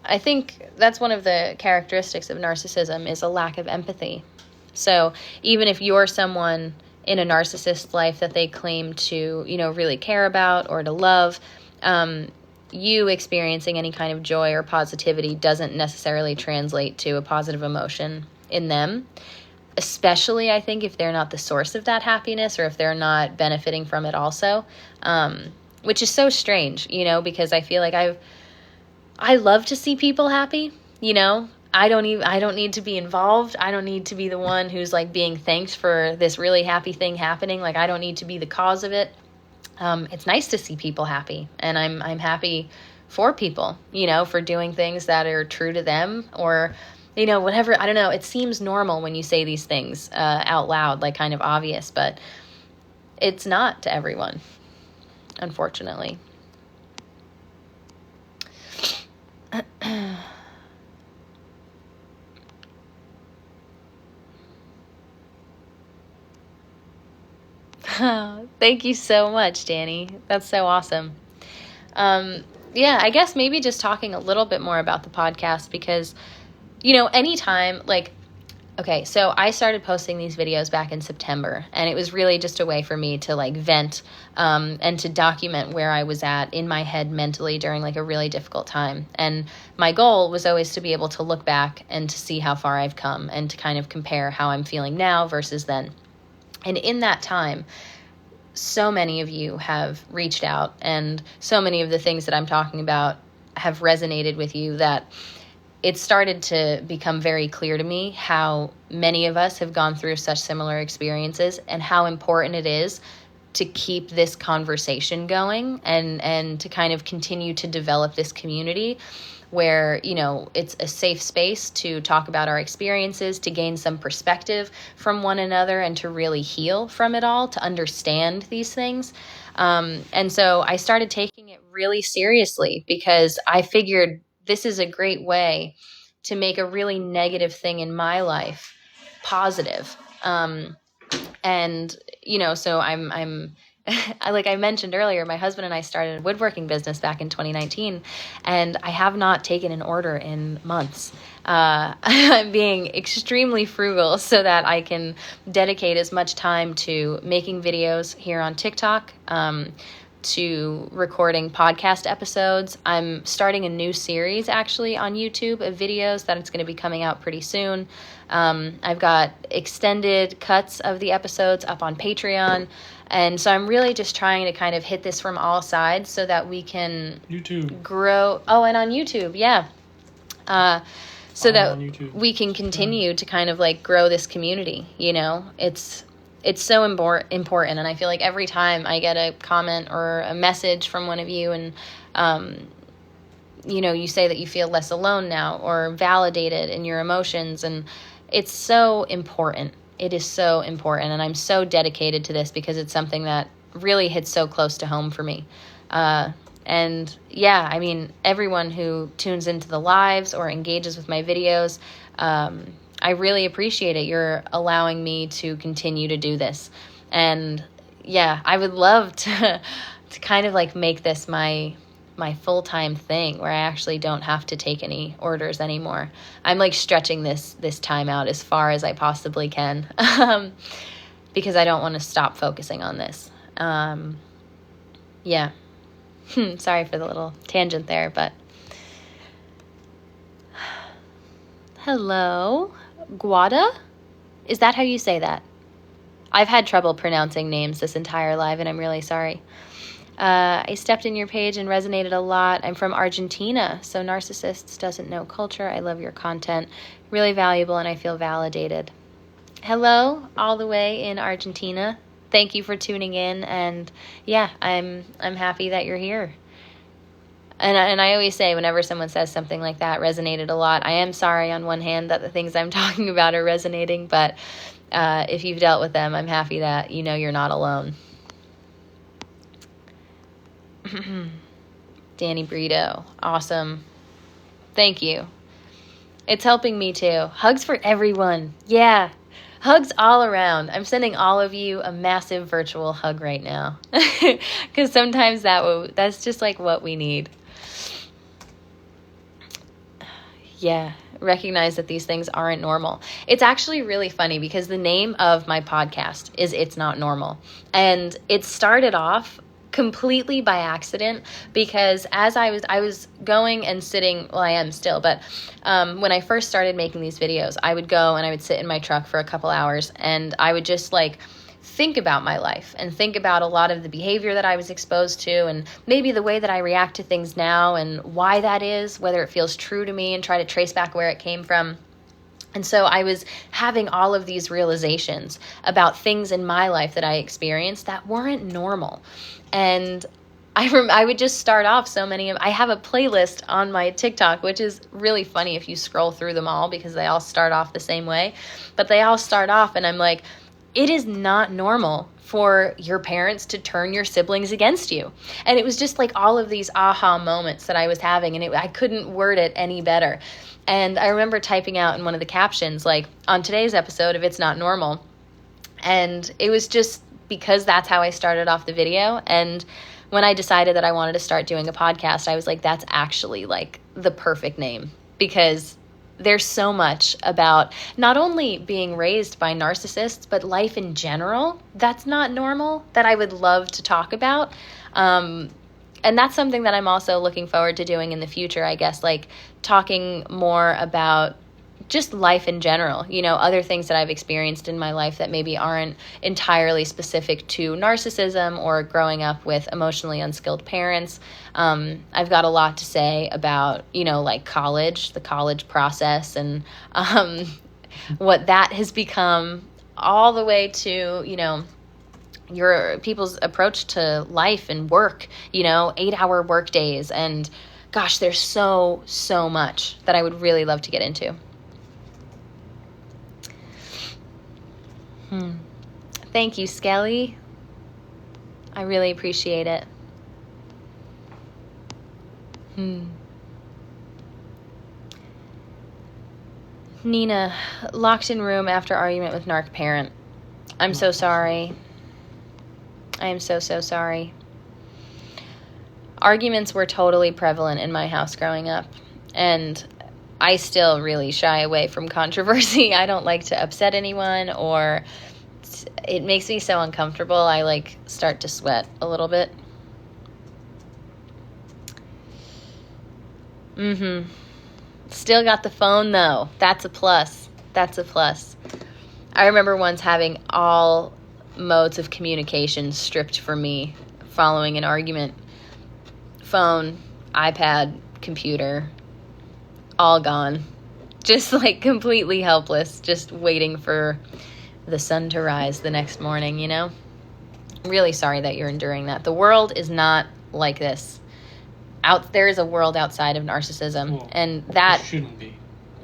I think that's one of the characteristics of narcissism is a lack of empathy. So even if you're someone in a narcissist's life that they claim to, really care about or to love, you experiencing any kind of joy or positivity doesn't necessarily translate to a positive emotion in them. Especially, I think, if they're not the source of that happiness or if they're not benefiting from it also, which is so strange, because I feel like I love to see people happy, I don't need to be involved. I don't need to be the one who's like being thanked for this really happy thing happening. Like I don't need to be the cause of it. It's nice to see people happy, and I'm happy for people, for doing things that are true to them or whatever. I don't know. It seems normal when you say these things out loud, like kind of obvious, but it's not to everyone, unfortunately. Thank you so much, Danny. That's so awesome. Yeah, I guess maybe just talking a little bit more about the podcast because anytime, okay, so I started posting these videos back in September, and it was really just a way for me to vent and to document where I was at in my head mentally during a really difficult time. And my goal was always to be able to look back and to see how far I've come and to kind of compare how I'm feeling now versus then. And in that time, so many of you have reached out, and so many of the things that I'm talking about have resonated with you, that it started to become very clear to me how many of us have gone through such similar experiences, and how important it is to keep this conversation going, and to kind of continue to develop this community where, you know, it's a safe space to talk about our experiences, to gain some perspective from one another, and to really heal from it all, to understand these things. And so I started taking it really seriously, because I figured this is a great way to make a really negative thing in my life positive. And, you know, so I'm like I mentioned earlier, my husband and I started a woodworking business back in 2019, and I have not taken an order in months. I'm being extremely frugal so that I can dedicate as much time to making videos here on TikTok, to recording podcast episodes. I'm starting a new series actually on YouTube of videos that it's going to be coming out pretty soon. I've got extended cuts of the episodes up on Patreon. And so I'm really just trying to kind of hit this from all sides so that we can YouTube. grow. Oh, and on YouTube, yeah. So I'm that on YouTube. we can continue to kind of like grow this community, you know? It's so important, and I feel like every time I get a comment or a message from one of you, and you know, you say that you feel less alone now, or validated in your emotions, and it's so important. It is so important, and I'm so dedicated to this because it's something that really hits so close to home for me. And yeah, I mean, everyone who tunes into the lives or engages with my videos, I really appreciate it. You're allowing me to continue to do this. And yeah, I would love to kind of like make this my full-time thing where I actually don't have to take any orders anymore. I'm like stretching this time out as far as I possibly can, because I don't want to stop focusing on this. Yeah. Sorry for the little tangent there, but hello, Guada? Is that how you say that? I've had trouble pronouncing names this entire live, and I'm really sorry. I stepped in your page and resonated a lot. I'm from Argentina, so Narcissists doesn't know culture. I love your content. Really valuable, and I feel validated. Hello, all the way in Argentina. Thank you for tuning in, and yeah, I'm happy that you're here. And I always say, whenever someone says something like that, resonated a lot, I am sorry on one hand that the things I'm talking about are resonating, but if you've dealt with them, I'm happy that you know you're not alone. Danny Brito, awesome. Thank you. It's helping me too. Hugs for everyone. Yeah, hugs all around. I'm sending all of you a massive virtual hug right now, because sometimes that's just like what we need. Yeah, recognize that these things aren't normal. It's actually really funny because the name of my podcast is It's Not Normal. And it started off completely by accident, because as I was going and sitting, well, I am still, but when I first started making these videos, I would go and I would sit in my truck for a couple hours, and I would just like think about my life and think about a lot of the behavior that I was exposed to, and maybe the way that I react to things now and why that is, whether it feels true to me, and try to trace back where it came from. And so I was having all of these realizations about things in my life that I experienced that weren't normal. And I would just start off I have a playlist on my TikTok, which is really funny if you scroll through them all, because they all start off the same way. But they all start off, and I'm like, it is not normal for your parents to turn your siblings against you. And it was just like all of these aha moments that I was having, and I couldn't word it any better. And I remember typing out in one of the captions, like, on today's episode of It's Not Normal. And it was just because that's how I started off the video. And when I decided that I wanted to start doing a podcast, I was like, that's actually like the perfect name, because there's so much about not only being raised by narcissists, but life in general that's not normal that I would love to talk about. And that's something that I'm also looking forward to doing in the future, I guess, like talking more about just life in general, other things that I've experienced in my life that maybe aren't entirely specific to narcissism or growing up with emotionally unskilled parents. I've got a lot to say about, like college, the college process, and what that has become, all the way to, your people's approach to life and work, 8-hour work days. And gosh, there's so much that I would really love to get into. Thank you, Skelly. I really appreciate it. Nina, locked in room after argument with narc parent. I'm so sorry. I am so sorry. Arguments were totally prevalent in my house growing up, and I still really shy away from controversy. I don't like to upset anyone, or it makes me so uncomfortable. I start to sweat a little bit. Still got the phone though. That's a plus. I remember once having all modes of communication stripped from me following an argument. Phone, iPad, computer, all gone. Just completely helpless, just waiting for the sun to rise the next morning, Really sorry that you're enduring that. The world is not like this. There is a world outside of narcissism, and that it shouldn't be.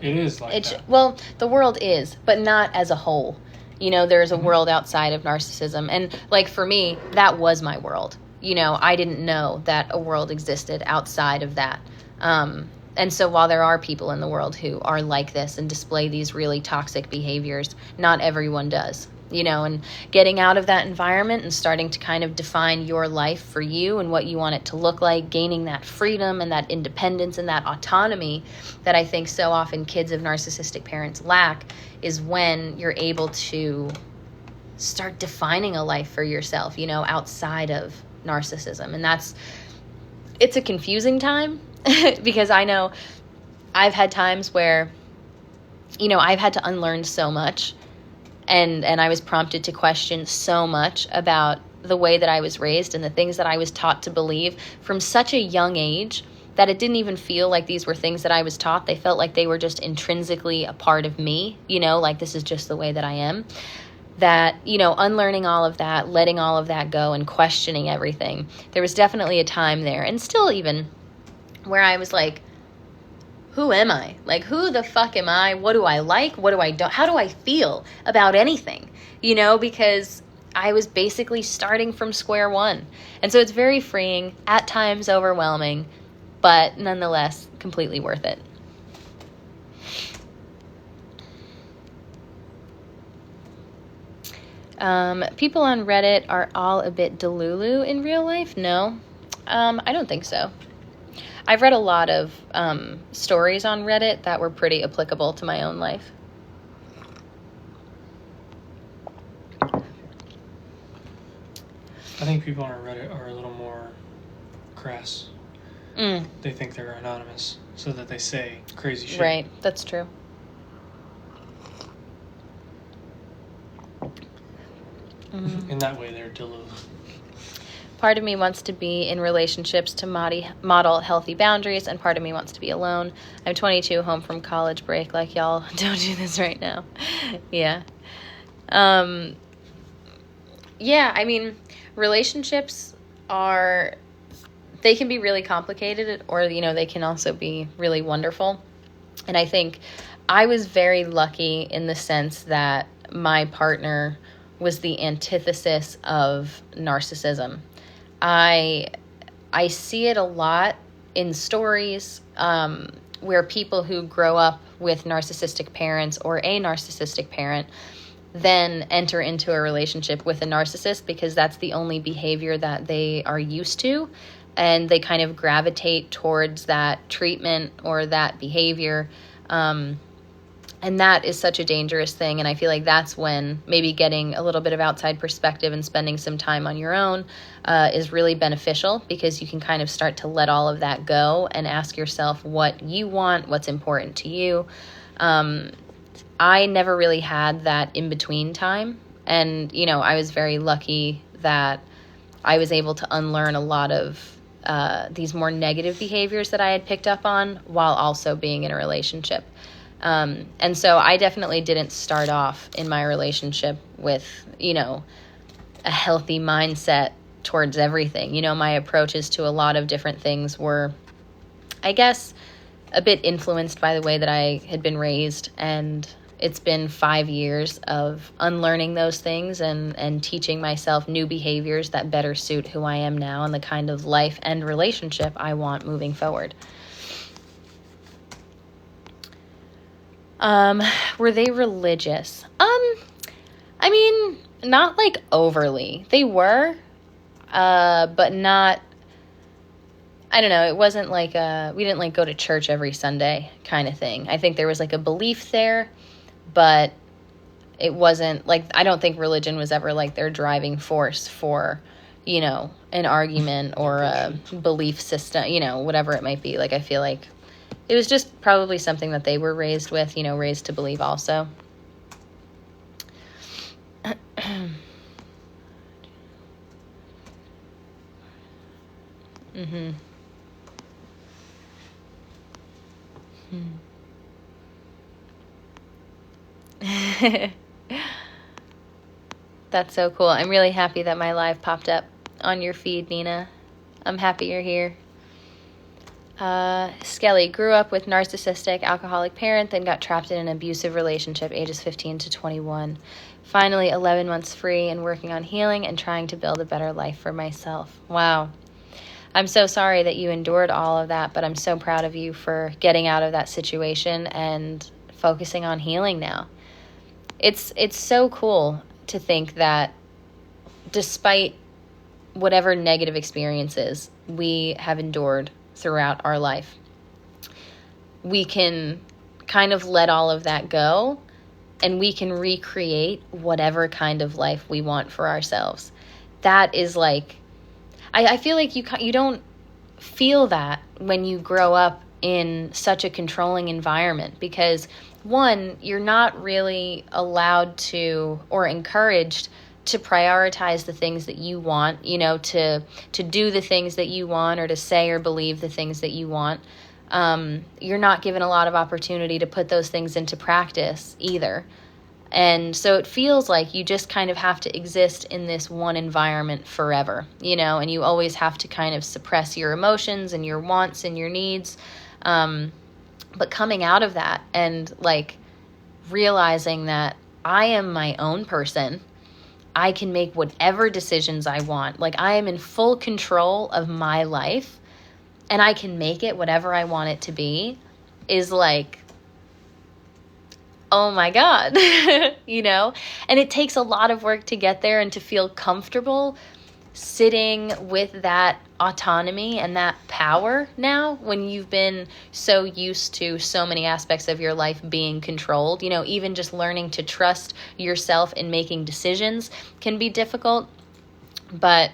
It is like that. Well, the world is, but not as a whole. There is a world outside of narcissism, and for me, that was my world. I didn't know that a world existed outside of that. And so while there are people in the world who are like this and display these really toxic behaviors, not everyone does. And getting out of that environment and starting to kind of define your life for you and what you want it to look like, gaining that freedom and that independence and that autonomy that I think so often kids of narcissistic parents lack, is when you're able to start defining a life for yourself, outside of narcissism. And it's a confusing time because I know I've had times where, I've had to unlearn so much. And I was prompted to question so much about the way that I was raised and the things that I was taught to believe from such a young age that it didn't even feel like these were things that I was taught. They felt like they were just intrinsically a part of me, this is just the way that I am. That, unlearning all of that, letting all of that go and questioning everything. There was definitely a time there, and still even, where I was like, who am I? Who the fuck am I? What do I like? What do I don't? How do I feel about anything? Because I was basically starting from square one. And so it's very freeing, at times overwhelming, but nonetheless, completely worth it. People on Reddit are all a bit delulu in real life? No, I don't think so. I've read a lot of stories on Reddit that were pretty applicable to my own life. I think people on Reddit are a little more crass. They think they're anonymous so that they say crazy shit. Right, that's true. In that way, they're delulu. Part of me wants to be in relationships to model healthy boundaries, and part of me wants to be alone. I'm 22, home from college break, like y'all. Don't do this right now. Yeah. Yeah, I mean, relationships they can be really complicated, or, they can also be really wonderful. And I think I was very lucky in the sense that my partner was the antithesis of narcissism. I see it a lot in stories where people who grow up with narcissistic parents or a narcissistic parent then enter into a relationship with a narcissist because that's the only behavior that they are used to, and they kind of gravitate towards that treatment or that behavior. And that is such a dangerous thing. And I feel like that's when maybe getting a little bit of outside perspective and spending some time on your own is really beneficial, because you can kind of start to let all of that go and ask yourself what you want, what's important to you. I never really had that in-between time. And, I was very lucky that I was able to unlearn a lot of these more negative behaviors that I had picked up on while also being in a relationship. And so I definitely didn't start off in my relationship with, a healthy mindset towards everything. My approaches to a lot of different things were, I guess, a bit influenced by the way that I had been raised. And it's been 5 years of unlearning those things and teaching myself new behaviors that better suit who I am now and the kind of life and relationship I want moving forward. Were they religious? I mean, not like overly. They were, but not, I don't know, it wasn't like we didn't like go to church every Sunday kind of thing. I think there was like a belief there, but it wasn't like, I don't think religion was ever like their driving force for, an argument or a belief system, whatever it might be. Like, I feel like it was just probably something that they were raised with, raised to believe also. Mm-hmm. That's so cool. I'm really happy that my live popped up on your feed, Nina. I'm happy you're here. Skelly grew up with narcissistic, alcoholic parent, then got trapped in an abusive relationship ages 15 to 21. Finally, 11 months free and working on healing and trying to build a better life for myself. Wow. I'm so sorry that you endured all of that, but I'm so proud of you for getting out of that situation and focusing on healing now. It's so cool to think that despite whatever negative experiences we have endured throughout our life, we can kind of let all of that go and we can recreate whatever kind of life we want for ourselves. That is like, I feel like you don't feel that when you grow up in such a controlling environment, because one, you're not really allowed to or encouraged to prioritize the things that you want, to do the things that you want or to say or believe the things that you want. You're not given a lot of opportunity to put those things into practice either. And so it feels like you just kind of have to exist in this one environment forever, and you always have to kind of suppress your emotions and your wants and your needs. But coming out of that and like realizing that I am my own person, I can make whatever decisions I want. Like, I am in full control of my life and I can make it whatever I want it to be, is like, oh my God, and it takes a lot of work to get there and to feel comfortable sitting with that autonomy and that power now when you've been so used to so many aspects of your life being controlled. Even just learning to trust yourself in making decisions can be difficult, but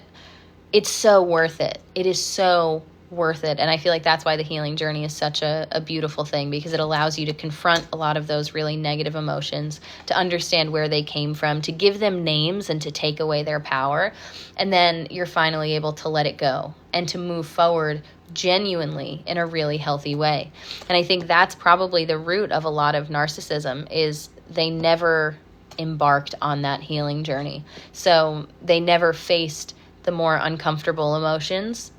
it's so worth it. It is so worth it. And I feel like that's why the healing journey is such a beautiful thing, because it allows you to confront a lot of those really negative emotions, to understand where they came from, to give them names and to take away their power. And then you're finally able to let it go and to move forward genuinely in a really healthy way. And I think that's probably the root of a lot of narcissism, is they never embarked on that healing journey. So they never faced the more uncomfortable emotions.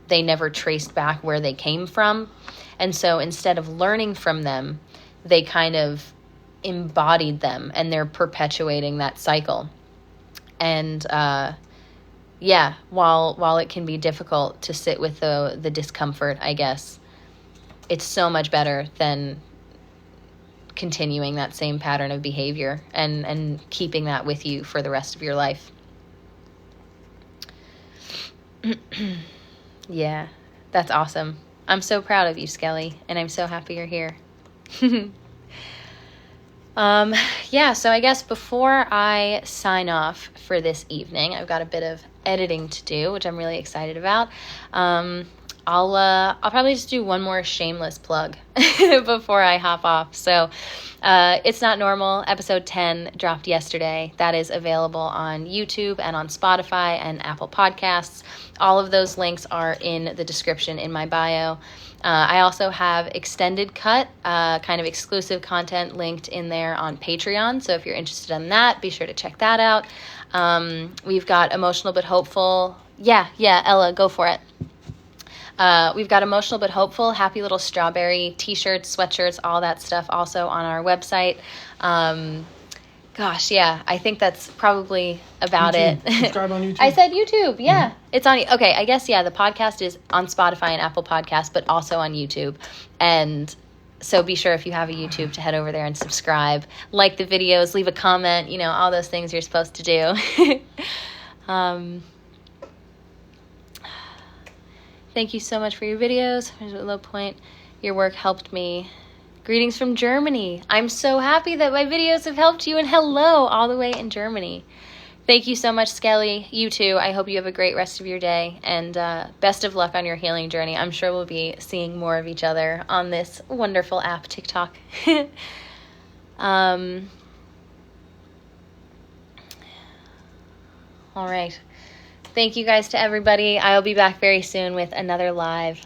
They never traced back where they came from. And so instead of learning from them, they kind of embodied them, and they're perpetuating that cycle. And while it can be difficult to sit with the discomfort, I guess, it's so much better than continuing that same pattern of behavior and keeping that with you for the rest of your life. Yeah, that's awesome. I'm so proud of you, Skelly, and I'm so happy you're here. So I guess before I sign off for this evening, I've got a bit of editing to do, which I'm really excited about. I'll probably just do one more shameless plug before I hop off. So, It's Not Normal, episode 10 dropped yesterday. That is available on YouTube and on Spotify and Apple Podcasts. All of those links are in the description in my bio. I also have Extended Cut, kind of exclusive content linked in there on Patreon. So if you're interested in that, be sure to check that out. We've got Emotional But Hopeful. Yeah, Ella, go for it. We've got Emotional But Hopeful, Happy Little Strawberry t-shirts, sweatshirts, all that stuff also on our website. Gosh, yeah, I think that's probably about YouTube. it. Subscribe on YouTube. I said YouTube, yeah. Mm-hmm. It's on, okay, I guess, yeah, the podcast is on Spotify and Apple Podcasts, but also on YouTube. And so be sure if you have a YouTube to head over there and subscribe, like the videos, leave a comment, all those things you're supposed to do. Thank you so much for your videos. Here's a low point. Your work helped me. Greetings from Germany. I'm so happy that my videos have helped you, and hello all the way in Germany. Thank you so much, Skelly. You too. I hope you have a great rest of your day, and best of luck on your healing journey. I'm sure we'll be seeing more of each other on this wonderful app, TikTok. All right. Thank you guys to everybody. I'll be back very soon with another live.